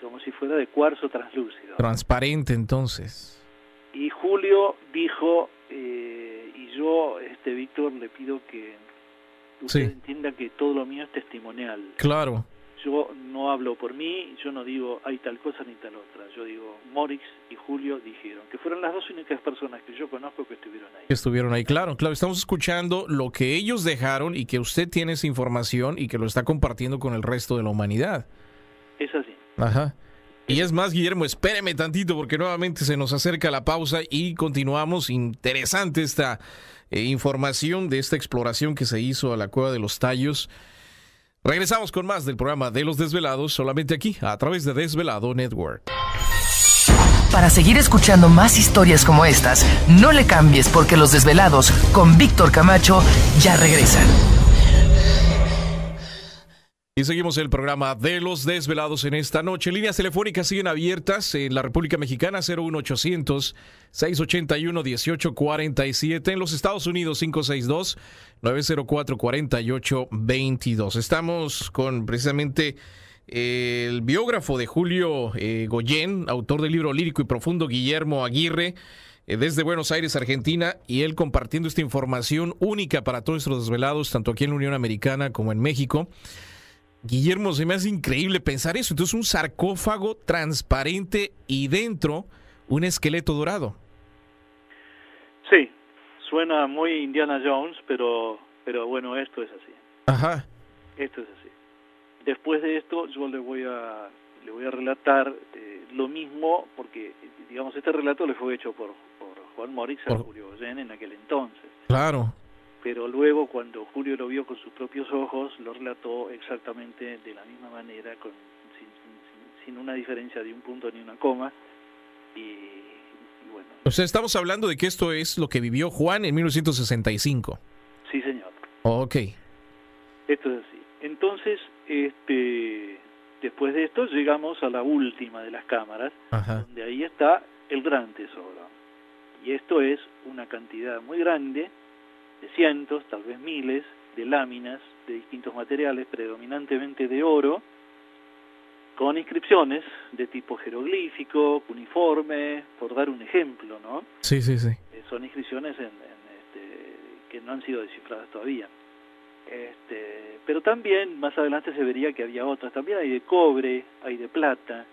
como si fuera de cuarzo translúcido. Transparente, entonces. Y Julio dijo, y yo, Víctor, le pido que usted entienda que todo lo mío es testimonial. Claro. Yo no hablo por mí, yo no digo hay tal cosa ni tal otra. Yo digo, Morris y Julio dijeron, que fueron las dos únicas personas que yo conozco que estuvieron ahí. Claro, estamos escuchando lo que ellos dejaron y que usted tiene esa información y que lo está compartiendo con el resto de la humanidad. Es así. Ajá. Y es más, Guillermo, espéreme tantito porque nuevamente se nos acerca la pausa y continuamos. Interesante esta información de esta exploración que se hizo a la Cueva de los Tallos. Regresamos con más del programa de Los Desvelados, solamente aquí, a través de Desvelado Network. Para seguir escuchando más historias como estas, no le cambies porque Los Desvelados con Víctor Camacho ya regresan. Y seguimos el programa de Los Desvelados en esta noche. Líneas telefónicas siguen abiertas en la República Mexicana, 01800-681-1847. En los Estados Unidos, 562-904-4822. Estamos con precisamente el biógrafo de Julio Goyen, autor del libro lírico y profundo, Guillermo Aguirre, desde Buenos Aires, Argentina, y él compartiendo esta información única para todos nuestros desvelados, tanto aquí en la Unión Americana como en México. Guillermo, se me hace increíble pensar eso. Entonces, un sarcófago transparente y dentro un esqueleto dorado. Sí, suena muy Indiana Jones, pero bueno, esto es así. Ajá. Esto es así. Después de esto, yo le voy a relatar lo mismo, porque, digamos, este relato le fue hecho por Juan Morix a Julio Goyen en aquel entonces. Claro. Pero luego, cuando Julio lo vio con sus propios ojos, lo relató exactamente de la misma manera, sin una diferencia de un punto ni una coma. Y bueno. O sea, estamos hablando de que esto es lo que vivió Juan en 1965. Sí, señor. Ok. Esto es así. Entonces, después de esto llegamos a la última de las cámaras, Ajá. donde ahí está el gran tesoro. Y esto es una cantidad muy grande, de cientos, tal vez miles, de láminas de distintos materiales, predominantemente de oro, con inscripciones de tipo jeroglífico, cuneiforme, por dar un ejemplo, ¿no? Sí, sí, sí. Son inscripciones que no han sido descifradas todavía. Pero también, más adelante se vería que había otras. También hay de cobre, hay de plata.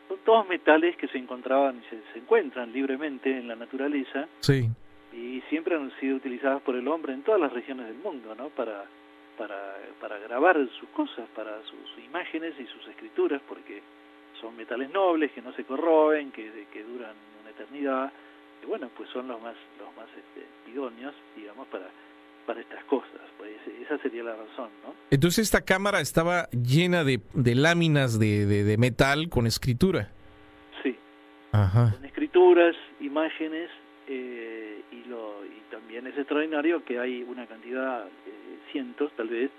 Son todos metales que se encontraban y se encuentran libremente en la naturaleza. Sí. Y siempre han sido utilizadas por el hombre en todas las regiones del mundo, ¿no? Para grabar sus cosas, para sus imágenes y sus escrituras, porque son metales nobles que no se corroen, que duran una eternidad, y bueno, pues son los más idóneos, digamos, para estas cosas. Pues esa sería la razón, ¿no? Entonces esta cámara estaba llena de láminas de metal con escritura. Sí. Ajá. Con escrituras, imágenes, y también es extraordinario que hay una cantidad, cientos tal vez,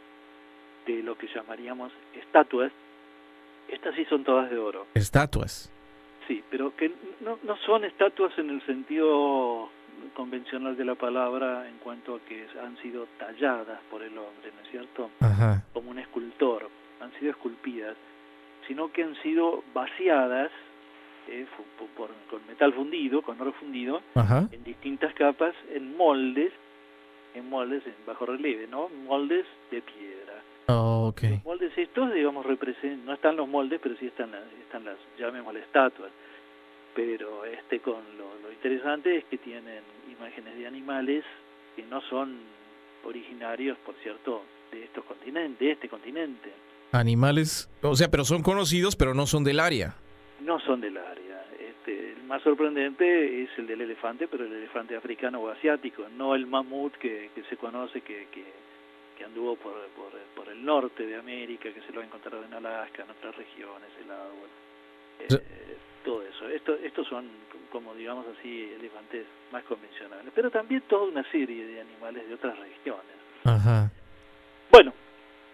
de lo que llamaríamos estatuas. Estas sí son todas de oro. Estatuas. Sí, pero que no son estatuas en el sentido convencional de la palabra, en cuanto a que han sido talladas por el hombre, ¿no es cierto? Ajá. Como un escultor, han sido esculpidas, sino que han sido vaciadas con metal fundido, con oro fundido, Ajá. en distintas capas, en moldes en bajo relieve, ¿no? Moldes de piedra. Oh, ok. Los moldes estos, digamos, no están los moldes, pero sí están las, llamémosle, estatuas. Pero con lo interesante es que tienen imágenes de animales que no son originarios, por cierto, de este continente. Animales, o sea, pero son conocidos, pero no son del área. No son del área. El más sorprendente es el del elefante, pero el elefante africano o asiático, no el mamut que se conoce que anduvo por el norte de América, que se lo ha encontrado en Alaska, en otras regiones, todo eso. Estos son, como digamos así, elefantes más convencionales, pero también toda una serie de animales de otras regiones. Ajá. Bueno,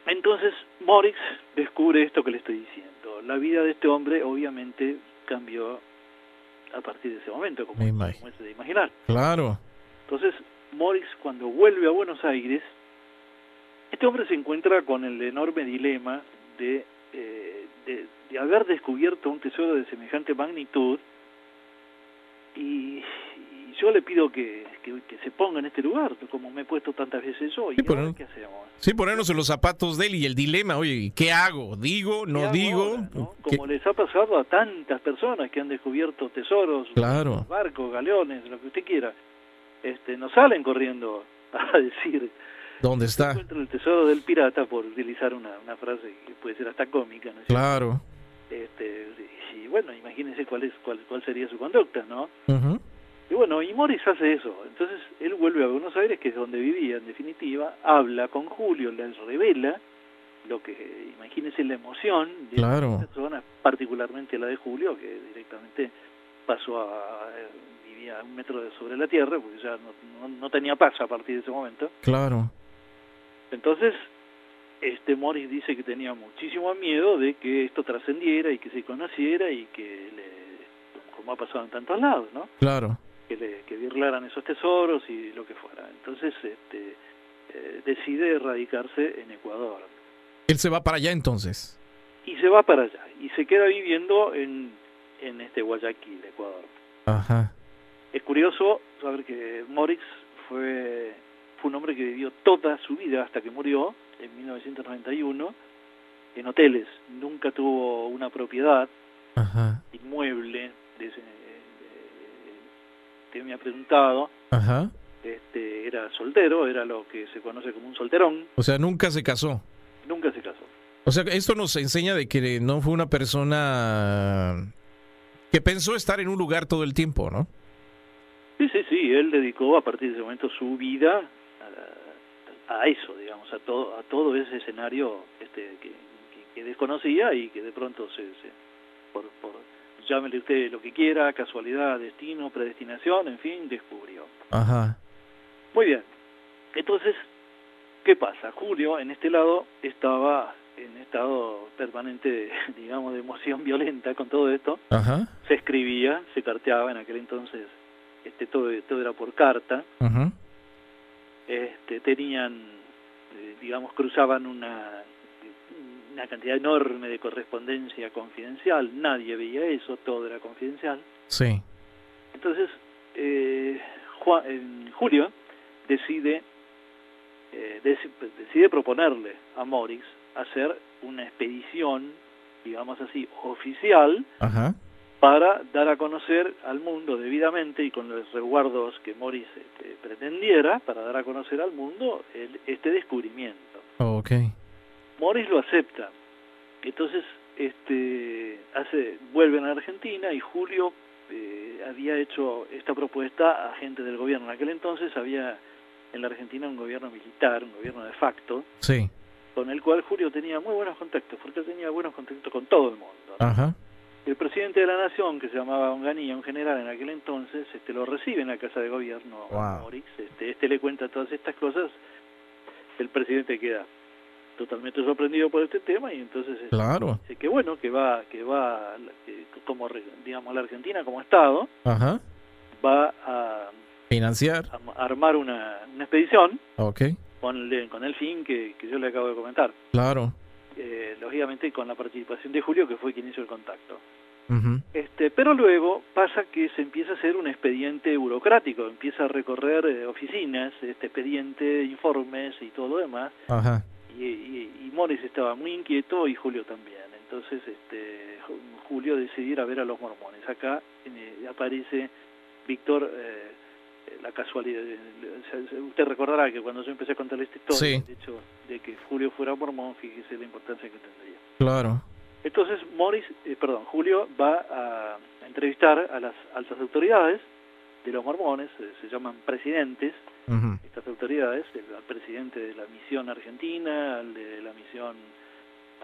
entonces Morix descubre esto que le estoy diciendo. La vida de este hombre obviamente cambió a partir de ese momento, como es de imaginar. Claro. Entonces Morix, cuando vuelve a Buenos Aires, este hombre se encuentra con el enorme dilema de haber descubierto un tesoro de semejante magnitud, y yo le pido que se ponga en este lugar, como me he puesto tantas veces yo. ¿Y qué hacemos? Sí, ponernos en los zapatos de él y el dilema, oye, ¿qué hago? ¿Digo? ¿No digo? Ahora, ¿no? Como les ha pasado a tantas personas que han descubierto tesoros, claro, barcos, galeones, lo que usted quiera, no salen corriendo a decir ¿dónde está? Encuentro el tesoro del pirata, por utilizar una frase que puede ser hasta cómica, ¿no es cierto? Claro. Y bueno, imagínense cuál sería su conducta, ¿no? Uh-huh. Y bueno, y Morix hace eso. Entonces él vuelve a Buenos Aires, que es donde vivía en definitiva, habla con Julio, les revela lo que, imagínense la emoción de claro, esta persona, particularmente la de Julio, que directamente pasó vivía a 1 metro sobre la tierra, porque ya no tenía paz a partir de ese momento. Claro. Entonces Morris dice que tenía muchísimo miedo de que esto trascendiera y que se conociera y que, como ha pasado en tantos lados, ¿no? Claro. Que virlaran esos tesoros y lo que fuera. Entonces decide radicarse en Ecuador. Él se va para allá entonces. Y se va para allá y se queda viviendo en Guayaquil, Ecuador. Ajá. Es curioso saber que Morix fue un hombre que vivió toda su vida hasta que murió en 1991 en hoteles. Nunca tuvo una propiedad inmueble. Usted me ha preguntado. Ajá. Era soltero, era lo que se conoce como un solterón. O sea, nunca se casó. Nunca se casó. O sea, esto nos enseña de que no fue una persona que pensó estar en un lugar todo el tiempo, ¿no? Sí, él dedicó a partir de ese momento su vida a eso, digamos, a todo ese escenario que desconocía y que de pronto por llámele usted lo que quiera, casualidad, destino, predestinación, en fin, descubrió. Ajá. Muy bien. Entonces, ¿qué pasa? Julio, en este lado, estaba en estado permanente, digamos, de emoción violenta con todo esto. Ajá. Se escribía, se carteaba en aquel entonces, todo era por carta. Ajá. Tenían, digamos, cruzaban una cantidad enorme de correspondencia confidencial. Nadie veía eso, todo era confidencial. Sí. Entonces, Julio decide proponerle a Morix hacer una expedición, digamos así, oficial. Ajá. Para dar a conocer al mundo debidamente y con los resguardos que Morris pretendiera, para dar a conocer al mundo este descubrimiento. Okay. Morris lo acepta. Entonces vuelven a Argentina y Julio había hecho esta propuesta a gente del gobierno. En aquel entonces había en la Argentina un gobierno militar, un gobierno de facto, sí, con el cual Julio tenía muy buenos contactos, porque tenía buenos contactos con todo el mundo, ¿no? Ajá. El presidente de la Nación, que se llamaba Onganía, un general en aquel entonces, lo recibe en la Casa de Gobierno. Wow. A Morix, le cuenta todas estas cosas, el presidente queda totalmente sorprendido por este tema y entonces claro, dice que bueno, que va como, digamos, la Argentina como Estado. Ajá. Va a financiar, a armar una expedición. Okay. Con el fin que yo le acabo de comentar. Claro. Lógicamente con la participación de Julio, que fue quien hizo el contacto. Uh-huh. Pero luego pasa que se empieza a hacer un expediente burocrático, empieza a recorrer oficinas, expediente, informes y todo lo demás. Ajá. Y Morris estaba muy inquieto y Julio también. Entonces Julio decidió ir a ver a los mormones. Acá aparece Víctor, la casualidad. Usted recordará que cuando yo empecé a contar esta historia, sí, el hecho de que Julio fuera mormón, fíjese la importancia que tendría. Claro. Entonces Julio va a entrevistar a las altas autoridades de los mormones, se llaman presidentes. Uh-huh. Estas autoridades, al presidente de la misión argentina, al de la misión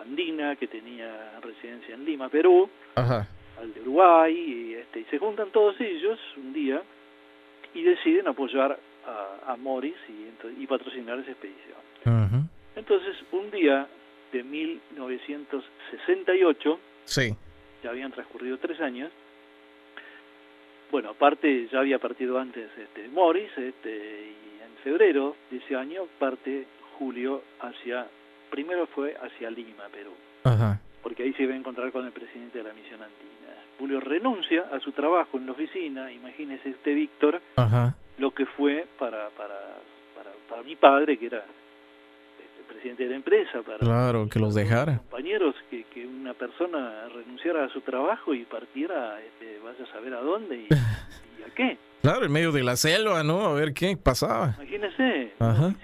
andina, que tenía residencia en Lima, Perú, Ajá. al de Uruguay, y se juntan todos ellos un día y deciden apoyar a Morris y patrocinar esa expedición. Uh-huh. Entonces, un día de 1968, sí, ya habían transcurrido 3 años, bueno, aparte ya había partido antes Morris, y en febrero de ese año parte Julio primero fue hacia Lima, Perú. Ajá. Porque ahí se iba a encontrar con el presidente de la misión andina. Julio renuncia a su trabajo en la oficina, imagínese Víctor, Ajá. lo que fue para mi padre, que era presidente de la empresa, para claro, que los dejara. Compañeros, que una persona renunciara a su trabajo y partiera, vaya a saber a dónde y a qué. Claro, en medio de la selva, ¿no? A ver qué pasaba. Imagínese, Ajá. un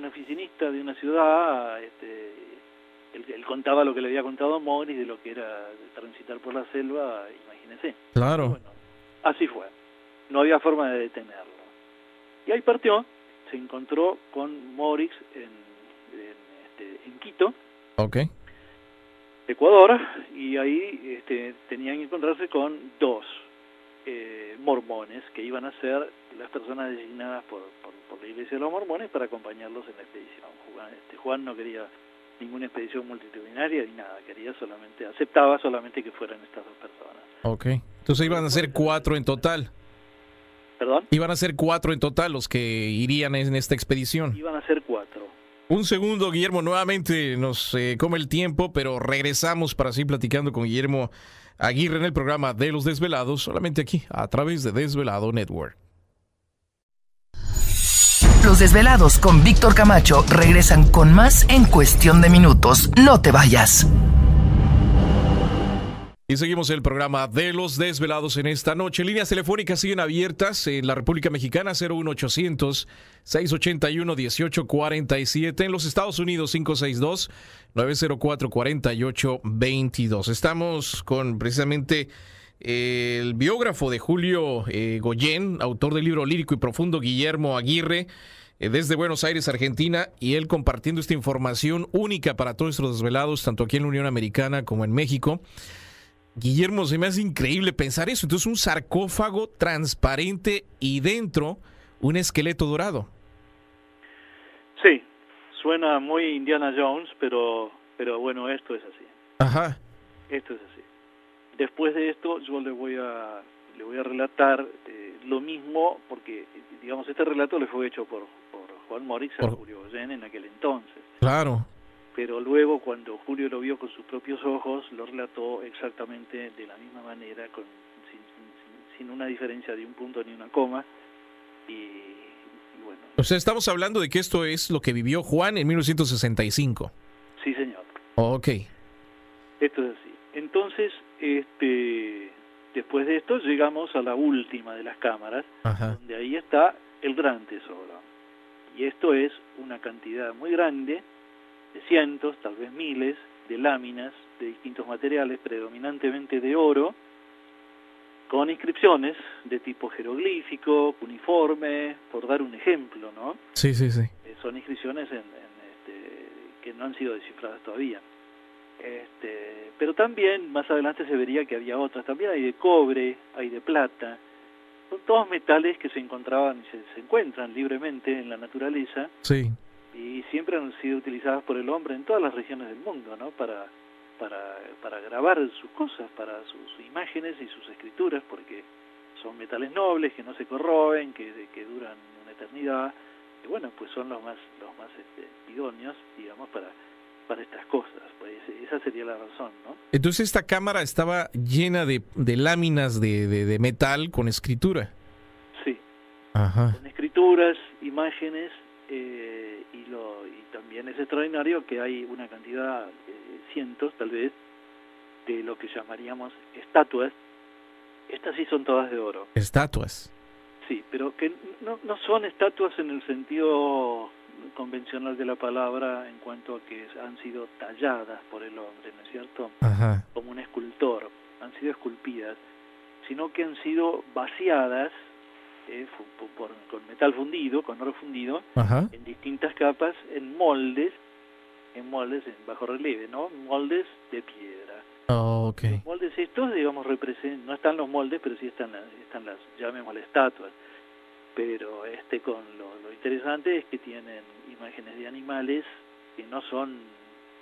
oficinista de una ciudad, él contaba lo que le había contado a Morris de lo que era transitar por la selva, imagínese. Claro. Bueno, así fue. No había forma de detenerlo. Y ahí partió, se encontró con Morris en Quito, Okay. Ecuador, y ahí tenían que encontrarse con 2 mormones que iban a ser las personas designadas por la Iglesia de los Mormones para acompañarlos en la expedición. Juan no quería ninguna expedición multitudinaria ni nada, aceptaba solamente que fueran estas 2 personas. Ok, entonces iban a ser 4 en total. ¿Perdón? Iban a ser 4 en total los que irían en esta expedición. Iban a ser 4. Un segundo, Guillermo, nuevamente nos come el tiempo, pero regresamos para seguir platicando con Guillermo Aguirre en el programa de Los Desvelados, solamente aquí, a través de Desvelado Network. Los Desvelados con Víctor Camacho regresan con más en cuestión de minutos. No te vayas. Y seguimos el programa de Los Desvelados en esta noche. Líneas telefónicas siguen abiertas en la República Mexicana, 01800-681-1847. En los Estados Unidos, 562-904-4822. Estamos con precisamente el biógrafo de Julio Goyen, autor del libro lírico y profundo, Guillermo Aguirre, desde Buenos Aires, Argentina, y él compartiendo esta información única para todos nuestros desvelados, tanto aquí en la Unión Americana como en México. Guillermo, se me hace increíble pensar eso. Entonces, un sarcófago transparente y dentro un esqueleto dorado. Sí, suena muy Indiana Jones, pero bueno, esto es así. Ajá. Esto es así. Después de esto, yo le voy a relatar lo mismo, porque, digamos, este relato le fue hecho por Juan Morix a Julio Goyen en aquel entonces. Claro. Pero luego, cuando Julio lo vio con sus propios ojos, lo relató exactamente de la misma manera, sin una diferencia de un punto ni una coma. Y bueno. O sea, estamos hablando de que esto es lo que vivió Juan en 1965. Sí, señor. Ok. Esto es así. Entonces, después de esto llegamos a la última de las cámaras, Ajá. donde ahí está el gran tesoro. Y esto es una cantidad muy grande, de cientos, tal vez miles, de láminas de distintos materiales, predominantemente de oro, con inscripciones de tipo jeroglífico, cuneiforme, por dar un ejemplo, ¿no? Sí, sí, sí. Son inscripciones que no han sido descifradas todavía. Pero también, más adelante se vería que había otras. También hay de cobre, hay de plata. Son todos metales que se encontraban y se encuentran libremente en la naturaleza. Sí. Y siempre han sido utilizadas por el hombre en todas las regiones del mundo, ¿no? Para grabar sus cosas, para sus imágenes y sus escrituras, porque son metales nobles que no se corroen, que duran una eternidad, y bueno, pues son los más idóneos, digamos, para estas cosas. Pues esa sería la razón, ¿no? Entonces esta cámara estaba llena de láminas de metal con escritura. Sí. Ajá. Con escrituras, imágenes, y también es extraordinario que hay una cantidad, cientos tal vez, de lo que llamaríamos estatuas. Estas sí son todas de oro. Estatuas. Sí, pero que no son estatuas en el sentido convencional de la palabra, en cuanto a que han sido talladas por el hombre, ¿no es cierto? Ajá. Como un escultor, han sido esculpidas, sino que han sido vaciadas con metal fundido, con oro fundido, Ajá. en distintas capas, en moldes en bajo relieve, ¿no? Moldes de piedra. Oh, okay. Los moldes estos, digamos, no están los moldes, pero sí están las, llamémosle, estatuas. Pero con lo interesante es que tienen imágenes de animales que no son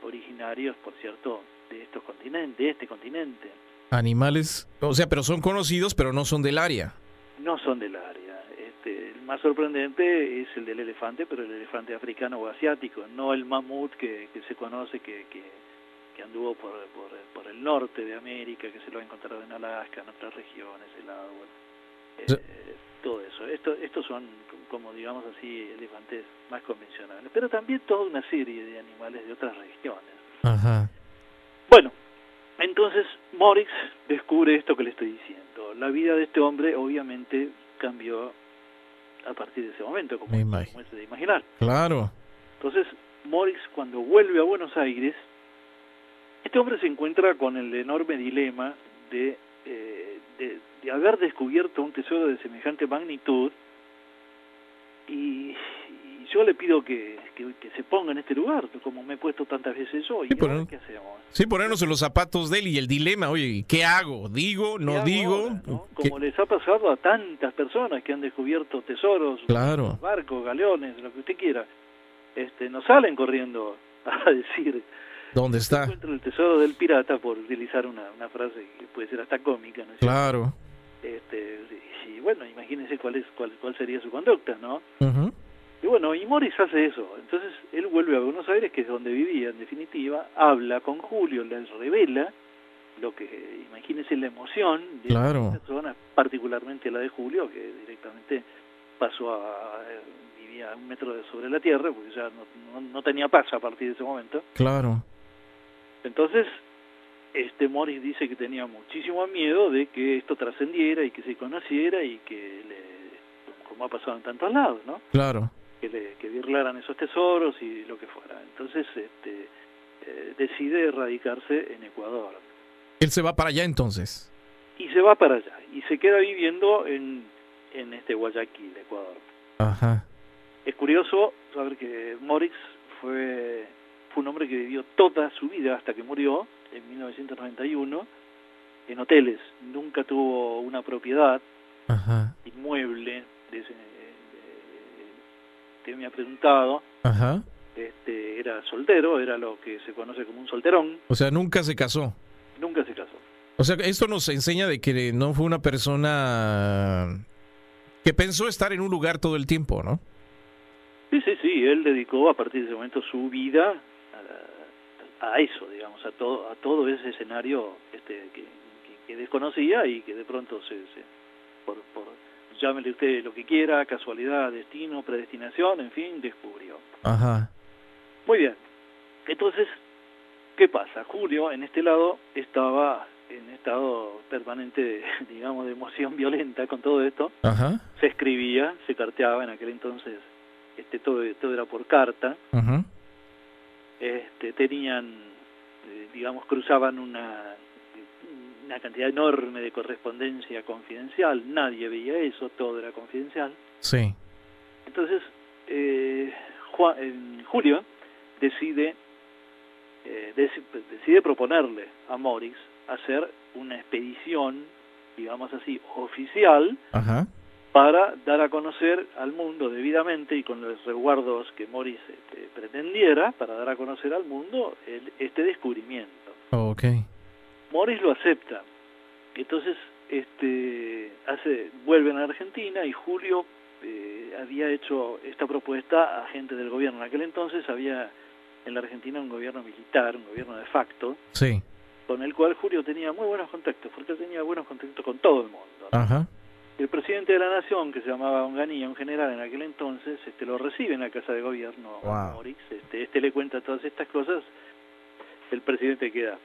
originarios, por cierto, de este continente. Animales, o sea, pero son conocidos, pero no son del área. No son del área. El más sorprendente es el del elefante, pero el elefante africano o asiático, no el mamut que se conoce que anduvo por el norte de América, que se lo ha encontrado en Alaska, en otras regiones, el agua, todo eso. Estos son, como digamos así, elefantes más convencionales, pero también toda una serie de animales de otras regiones. Ajá. Bueno, entonces Morix descubre esto que le estoy diciendo. La vida de este hombre obviamente cambió a partir de ese momento, como es de imaginar. Claro. Entonces Morix, cuando vuelve a Buenos Aires, este hombre se encuentra con el enorme dilema de haber descubierto un tesoro de semejante magnitud, y yo le pido que se ponga en este lugar, como me he puesto tantas veces yo. ¿Y ahora qué hacemos? Sí, ponernos en los zapatos de él y el dilema, oye, ¿qué hago? ¿Digo? ¿No digo? Ahora, ¿no? Como les ha pasado a tantas personas que han descubierto tesoros, claro, barcos, galeones, lo que usted quiera, no salen corriendo a decir, ¿Dónde está? encuentro el tesoro del pirata, por utilizar una frase que puede ser hasta cómica, ¿no es cierto? Claro. Y bueno, imagínense cuál sería su conducta, ¿no? Ujú. Y bueno, y Morris hace eso. Entonces él vuelve a Buenos Aires, que es donde vivía en definitiva, habla con Julio, les revela lo que, imagínense la emoción de Claro. esta persona, particularmente la de Julio, que directamente pasó vivía a 1 metro sobre la tierra, porque ya no tenía paz a partir de ese momento. Claro. Entonces, Morris dice que tenía muchísimo miedo de que esto trascendiera y que se conociera y que, como ha pasado en tantos lados, ¿no? Claro. Que virlaran esos tesoros y lo que fuera. Entonces, decide radicarse en Ecuador. Él se va para allá entonces. Y se va para allá. Y se queda viviendo en Guayaquil, Ecuador. Ajá. Es curioso saber que Morris fue un hombre que vivió toda su vida hasta que murió en 1991 en hoteles. Nunca tuvo una propiedad Ajá. inmueble que me ha preguntado. Ajá. Era soltero, era lo que se conoce como un solterón. O sea, nunca se casó. Nunca se casó. O sea, esto nos enseña de que no fue una persona que pensó estar en un lugar todo el tiempo, ¿no? Sí, él dedicó a partir de ese momento su vida a eso, digamos, a todo ese escenario que desconocía y que de pronto por llámele usted lo que quiera, casualidad, destino, predestinación, en fin, descubrió. Ajá. Muy bien. Entonces, ¿qué pasa? Julio, en este lado, estaba en estado permanente, digamos, de emoción violenta con todo esto. Ajá. Se escribía, se carteaba, en aquel entonces todo era por carta. Ajá. Tenían, digamos, cruzaban una cantidad enorme de correspondencia confidencial. Nadie veía eso, todo era confidencial. Sí. Entonces, Julio decide proponerle a Morris hacer una expedición, digamos así, oficial. Ajá. Para dar a conocer al mundo debidamente y con los resguardos que Morris pretendiera, para dar a conocer al mundo este descubrimiento. Okay. Morris lo acepta. Entonces vuelven a Argentina y Julio había hecho esta propuesta a gente del gobierno. En aquel entonces había en la Argentina un gobierno militar, un gobierno de facto, sí, con el cual Julio tenía muy buenos contactos, porque tenía buenos contactos con todo el mundo, ¿no? Ajá. El presidente de la Nación, que se llamaba Onganía, un general en aquel entonces, lo recibe en la Casa de Gobierno a Morris. Le cuenta todas estas cosas. El presidente queda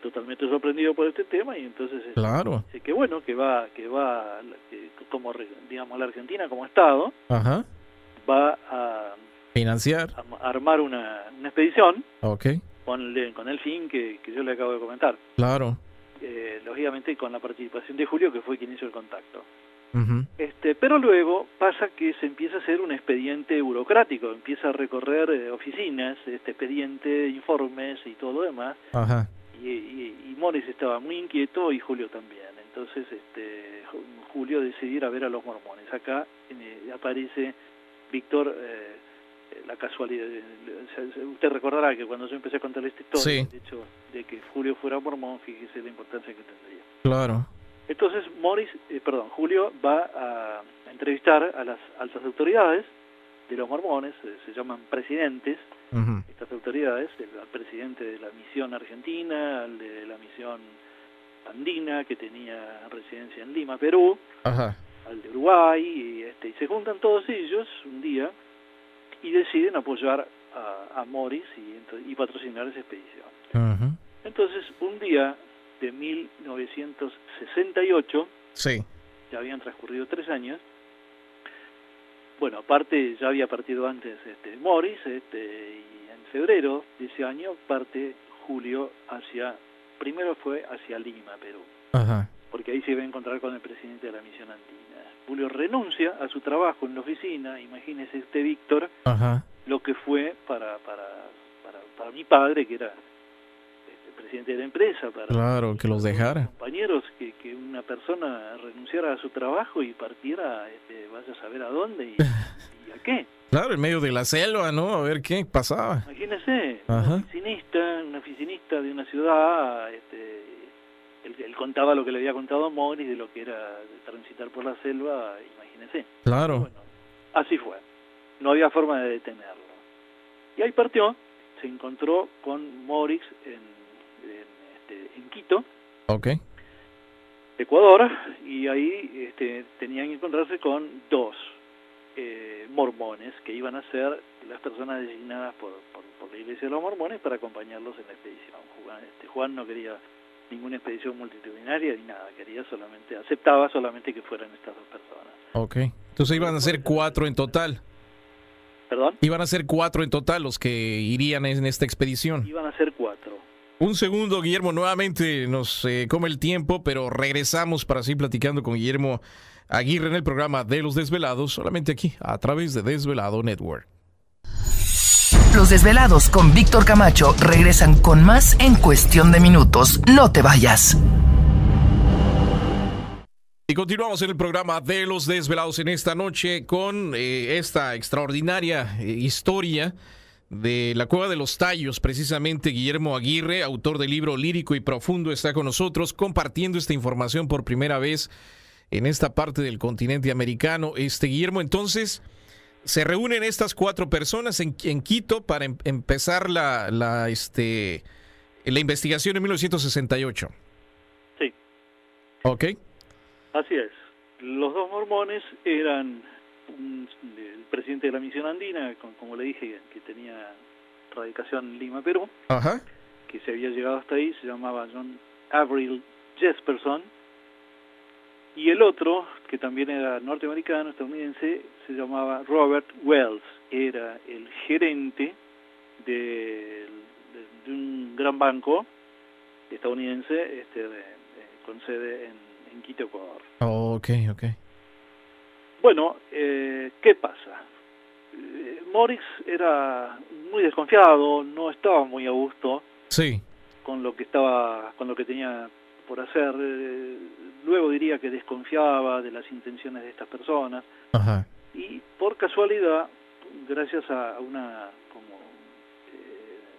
totalmente sorprendido por este tema y entonces claro, dice que bueno, que va como, digamos, la Argentina como Estado, ajá, va a financiar, a armar una expedición, okay, con el fin que yo le acabo de comentar. Claro. Lógicamente con la participación de Julio, que fue quien hizo el contacto. Uh-huh. Pero luego pasa que se empieza a hacer un expediente burocrático, empieza a recorrer oficinas, expediente, informes y todo lo demás. Ajá. Y Morris estaba muy inquieto y Julio también. Entonces Julio decide ir a ver a los mormones. Acá aparece Víctor, la casualidad. Usted recordará que cuando yo empecé a contar esta historia, sí, el hecho de que Julio fuera mormón, fíjese la importancia que tendría. Claro. Entonces Julio va a entrevistar a las altas autoridades de los mormones, se llaman presidentes. Uh-huh. Estas autoridades, al presidente de la misión argentina, al de la misión andina, que tenía residencia en Lima, Perú, ajá, al de Uruguay, y se juntan todos ellos un día y deciden apoyar a Morris y patrocinar esa expedición. uh-huh, Entonces, un día de 1968, sí, ya habían transcurrido 3 años, bueno, aparte ya había partido antes Morris, y en febrero de ese año parte Julio primero fue hacia Lima, Perú, ajá, porque ahí se iba a encontrar con el presidente de la misión andina. Julio renuncia a su trabajo en la oficina, imagínese Víctor, ajá, lo que fue para mi padre, que era presidente de la empresa, para Claro, que los dejara. compañeros, que una persona renunciara a su trabajo y partiera, vaya a saber a dónde y a qué. Claro, en medio de la selva, ¿no? A ver qué pasaba. Imagínese, Ajá. un oficinista de una ciudad, él contaba lo que le había contado a Morris de lo que era transitar por la selva, imagínese. Claro. Bueno, así fue, no había forma de detenerlo. Y ahí partió, se encontró con Morris en Quito, Ok. Ecuador, y ahí tenían que encontrarse con dos mormones que iban a ser las personas designadas por la Iglesia de los Mormones para acompañarlos en la expedición. Juan no quería ninguna expedición multitudinaria ni nada, aceptaba solamente que fueran estas dos personas. Ok. Entonces iban a ser 4 en total. ¿Perdón? Iban a ser 4 en total los que irían en esta expedición. Iban a ser 4. Un segundo, Guillermo, nuevamente nos come el tiempo, pero regresamos para seguir platicando con Guillermo Aguirre en el programa de Los Desvelados, solamente aquí, a través de Desvelado Network. Los Desvelados con Víctor Camacho regresan con más en cuestión de minutos. No te vayas. Y continuamos en el programa de Los Desvelados en esta noche con esta extraordinaria historia de la Cueva de los Tallos. Precisamente Guillermo Aguirre, autor del libro Lírico y Profundo, está con nosotros compartiendo esta información por primera vez en esta parte del continente americano. Guillermo, entonces, se reúnen estas 4 personas en Quito para empezar la investigación en 1968. Sí. Ok. Así es. Los dos mormones eran el presidente de la misión andina, como le dije, que tenía radicación en Lima, Perú, Ajá. que se había llegado hasta ahí, se llamaba John Avril Jesperson, y el otro, que también era norteamericano, estadounidense, se llamaba Robert Wells, era el gerente de un gran banco estadounidense con sede en Quito, Ecuador. Ok. Bueno, ¿qué pasa? Morris era muy desconfiado, no estaba muy a gusto Sí. con lo que tenía por hacer. Luego diría que desconfiaba de las intenciones de estas personas. Ajá. Y por casualidad, gracias a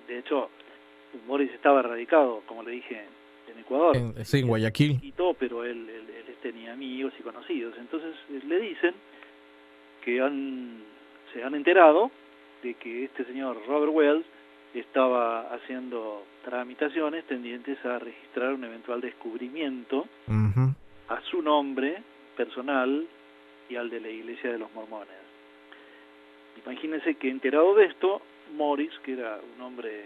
de hecho, Morris estaba radicado, como le dije, en Ecuador. En Guayaquil. Quito, pero él tenía amigos y conocidos. Entonces le dicen que se han enterado de que este señor Robert Wells estaba haciendo tramitaciones tendientes a registrar un eventual descubrimiento Uh-huh. a su nombre personal y al de la Iglesia de los Mormones. Imagínense que enterado de esto, Morris, que era un hombre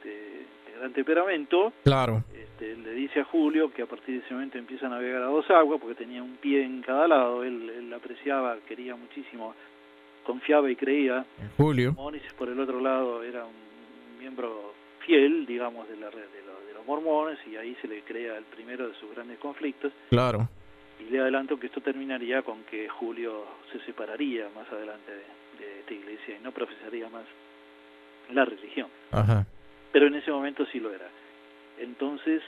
de gran temperamento, Claro. le dice a Julio que a partir de ese momento empieza a navegar a dos aguas, porque tenía un pie en cada lado. Él apreciaba, quería muchísimo, confiaba y creía. Julio. Morris, por el otro lado, era un miembro fiel, digamos, de la red de los mormones, y ahí se le crea el primero de sus grandes conflictos. Claro. Y le adelanto que esto terminaría con que Julio se separaría más adelante de esta iglesia y no profesaría más la religión. Ajá. Pero en ese momento sí lo era. Entonces,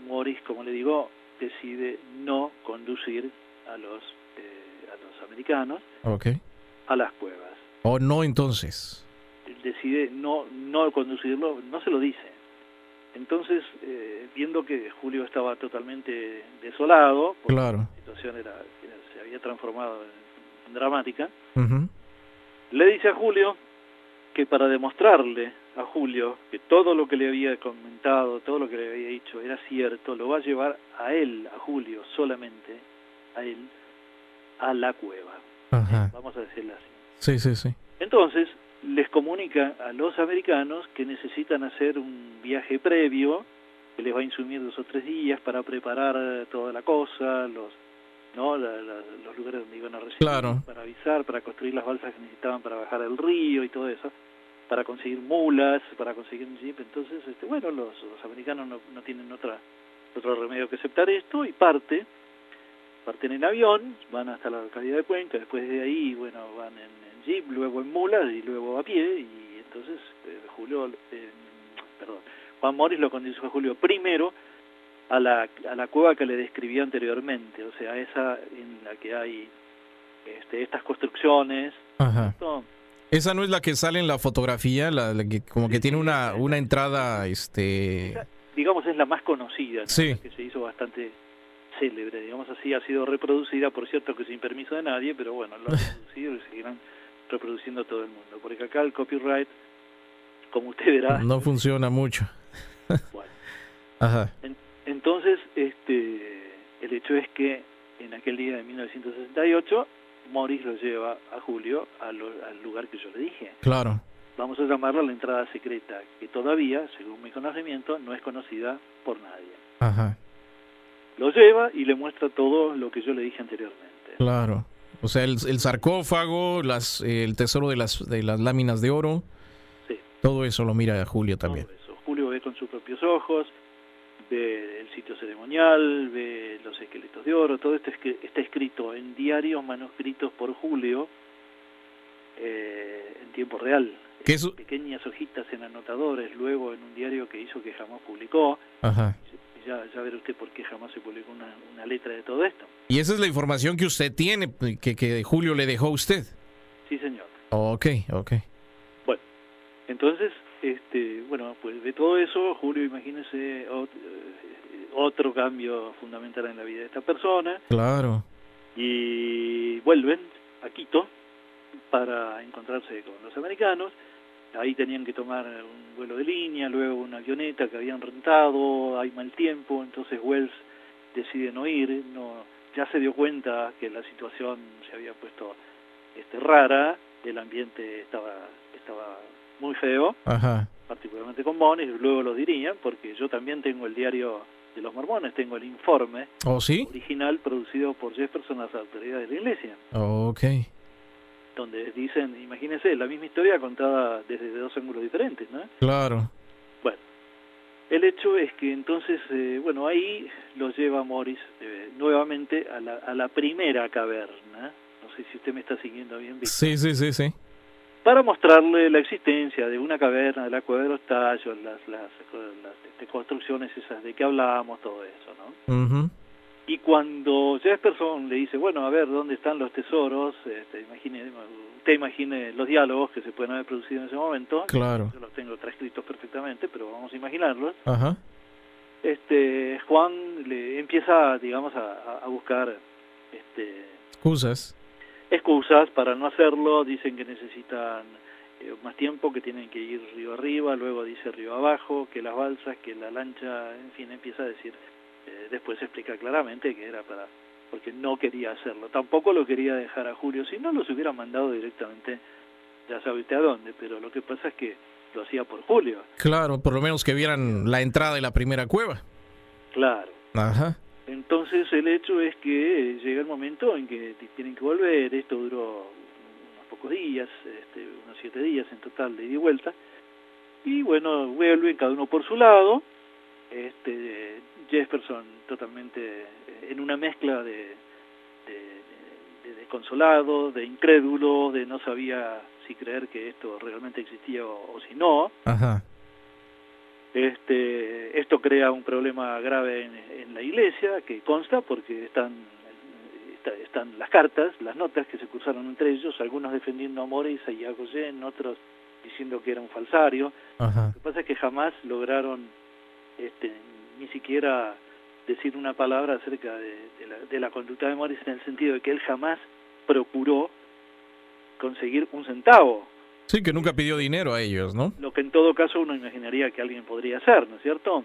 Morris, como le digo, decide no conducir a los americanos Ok. a las cuevas. O no, entonces. Él decide no conducirlo, no se lo dice. Entonces, viendo que Julio estaba totalmente desolado, porque Claro. la situación se había transformado en dramática, Uh-huh. le dice a Julio que para demostrarle a Julio que todo lo que le había comentado, todo lo que le había dicho era cierto, lo va a llevar a él, a Julio, solamente a él, a la cueva. Ajá. Vamos a decirlo así. Sí. Entonces, les comunica a los americanos que necesitan hacer un viaje previo, que les va a insumir 2 o 3 días para preparar toda la cosa, los lugares donde iban a recibir, Claro. para avisar, para construir las balsas que necesitaban para bajar el río y todo eso, para conseguir mulas, para conseguir un jeep. Entonces, los americanos no tienen otro remedio que aceptar esto y parten en avión, van hasta la localidad de Cuenca, después de ahí, van en jeep, Juan Morris lo condujo a Julio primero a la cueva que le describí anteriormente, o sea, esa en la que hay estas construcciones. Ajá. ¿Esa no es la que sale en la fotografía? La que como que tiene una entrada, Esa, digamos, es la más conocida, ¿no? Sí. La que se hizo bastante célebre, digamos así, ha sido reproducida, por cierto que sin permiso de nadie, pero bueno, lo han reproducido y seguirán reproduciendo todo el mundo, porque acá el copyright, como usted verá, no funciona mucho. Bueno. Ajá. Entonces, el hecho es que en aquel día de 1968, Morris lo lleva a Julio al lugar que yo le dije. Claro. Vamos a llamarla la entrada secreta, que todavía, según mi conocimiento, no es conocida por nadie. Ajá. Lo lleva y le muestra todo lo que yo le dije anteriormente. Claro. O sea, el sarcófago, el tesoro de las láminas de oro. Sí. Todo eso lo mira Julio también. Todo eso. Julio ve con sus propios ojos, ve el sitio ceremonial, ve los esqueletos de oro, todo esto está escrito en diarios manuscritos por Julio en tiempo real. En pequeñas hojitas en anotadores, luego en un diario que hizo que jamás publicó. Ajá. Ya verá usted por qué jamás se publicó una letra de todo esto. Y esa es la información que usted tiene, que Julio le dejó a usted. Sí, señor. Ok. Bueno, entonces, bueno, pues de todo eso, Julio, imagínese otro cambio fundamental en la vida de esta persona. Claro. Y vuelven a Quito para encontrarse con los americanos. Ahí tenían que tomar un vuelo de línea, luego una avioneta que habían rentado, hay mal tiempo, entonces Wells decide no ir, ya se dio cuenta que la situación se había puesto rara, el ambiente estaba muy feo. Ajá. Particularmente con Morris, luego lo dirían, porque yo también tengo el diario de los mormones, tengo el informe original producido por Jefferson, las autoridades de la iglesia. Ok. Donde dicen, imagínense, la misma historia contada desde dos ángulos diferentes, ¿no? Claro. Bueno, el hecho es que entonces, bueno, ahí lo lleva Morris nuevamente a la primera caverna. No sé si usted me está siguiendo bien, Víctor. Sí. Para mostrarle la existencia de una caverna, de la cueva de los tallos, las construcciones esas de que hablábamos, todo eso, ¿no? Uh-huh. Y cuando Jefferson le dice, bueno, a ver, ¿dónde están los tesoros? Usted imagine los diálogos que se pueden haber producido en ese momento. Claro. Yo los tengo transcritos perfectamente, pero vamos a imaginarlos. Ajá. Juan le empieza, digamos, a buscar excusas para no hacerlo. Dicen que necesitan más tiempo, que tienen que ir río arriba, luego dice río abajo, que las balsas, que la lancha, en fin, empieza a decir. Después se explica claramente que era porque no quería hacerlo. Tampoco lo quería dejar a Julio, si no los hubiera mandado directamente, ya sabe usted a dónde, pero lo que pasa es que lo hacía por Julio. Claro, por lo menos que vieran la entrada de la primera cueva. Claro. Ajá. Entonces el hecho es que llega el momento en que tienen que volver. Esto duró unos pocos días, unos 7 días en total de ida y vuelta, y bueno, vuelven cada uno por su lado. Jefferson totalmente en una mezcla de desconsolado, de incrédulo, de no sabía si creer que esto realmente existía o si no. Ajá. Esto crea un problema grave en la iglesia, que consta porque están las cartas, las notas que se cruzaron entre ellos, algunos defendiendo a Morris y a Goyen, otros diciendo que era un falsario. Ajá. Lo que pasa es que jamás lograron ni siquiera decir una palabra acerca de la conducta de Morris, en el sentido de que él jamás procuró conseguir un centavo. Sí, que nunca pidió dinero a ellos, ¿no? Lo que en todo caso uno imaginaría que alguien podría hacer, ¿no es cierto?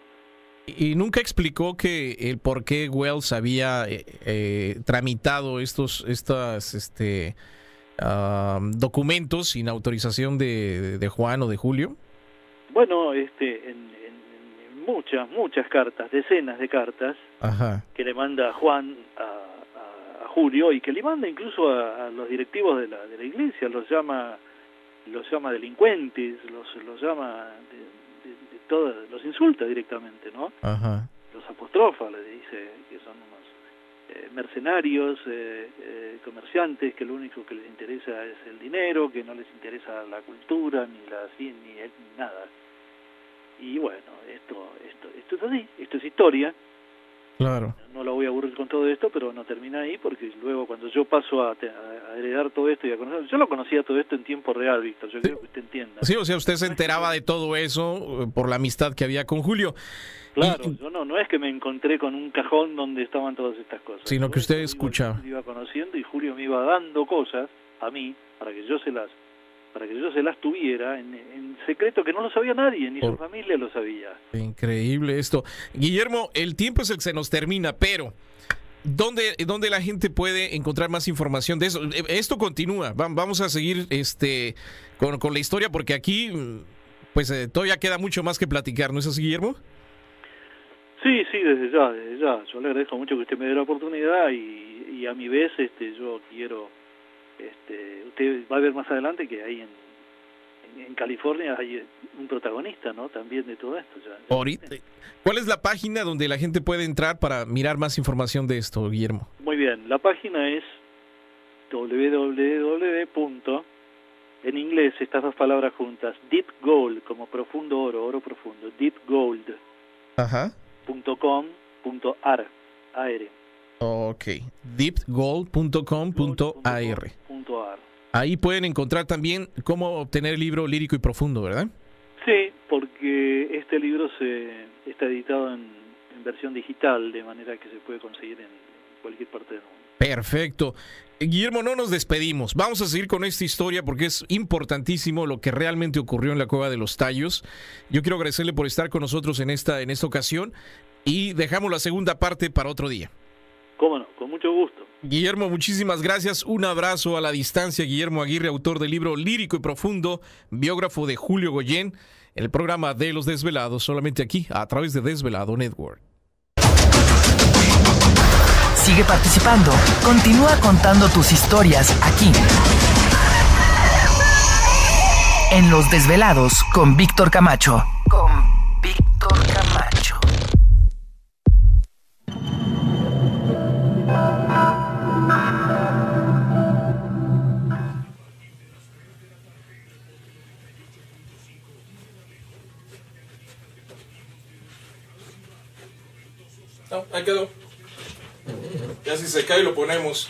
Y nunca explicó que el por qué Wells había tramitado estos documentos sin autorización de Juan o de Julio. Bueno, en muchas cartas, decenas de cartas, ajá, que le manda Juan a Julio, y que le manda incluso a los directivos de la iglesia, los llama delincuentes, los llama de todo, los insulta directamente, ¿no? Ajá. Los apostrofa, le dice que son unos mercenarios, comerciantes, que lo único que les interesa es el dinero, que no les interesa la cultura, ni nada. Y bueno, esto es así, esto es historia. Claro. No la voy a aburrir con todo esto, pero no termina ahí, porque luego cuando yo paso a heredar todo esto y a conocer, yo lo conocía todo esto en tiempo real, Víctor, yo creo que usted entienda. Sí, o sea, usted se enteraba de todo eso por la amistad que había con Julio. Claro, yo no es que me encontré con un cajón donde estaban todas estas cosas. Sino que usted escuchaba. Iba conociendo y Julio me iba dando cosas a mí para que yo se las tuviera en secreto, que no lo sabía nadie, ni su familia lo sabía. Increíble esto. Guillermo, el tiempo es el que se nos termina, pero ¿dónde la gente puede encontrar más información de eso? Esto continúa, vamos a seguir con la historia, porque aquí pues todavía queda mucho más que platicar, ¿no es así, Guillermo? Sí, desde ya. Yo le agradezco mucho que usted me dé la oportunidad y a mi vez yo quiero, usted va a ver más adelante que ahí en California hay un protagonista, ¿no? También de todo esto. Ahorita, ¿cuál es la página donde la gente puede entrar para mirar más información de esto, Guillermo? Muy bien, la página es www. En inglés, estas dos palabras juntas, Deep Gold, como profundo oro profundo, deepgold. Ajá. .com.ar. Ok, deepgold.com.ar. Ahí pueden encontrar también cómo obtener el libro Lírico y Profundo, ¿verdad? Sí, porque este libro está editado en versión digital, de manera que se puede conseguir en cualquier parte del mundo. Perfecto. Guillermo, no nos despedimos. Vamos a seguir con esta historia porque es importantísimo lo que realmente ocurrió en la Cueva de los Tallos. Yo quiero agradecerle por estar con nosotros en esta ocasión y dejamos la segunda parte para otro día. Cómo no, con mucho gusto. Guillermo, muchísimas gracias. Un abrazo a la distancia. Guillermo Aguirre, autor del libro Lírico y Profundo, biógrafo de Julio Goyen, el programa de Los Desvelados, solamente aquí, a través de Desvelado Network. Sigue participando. Continúa contando tus historias aquí. En Los Desvelados con Víctor Camacho. No, ahí quedó. Ya si se cae lo ponemos.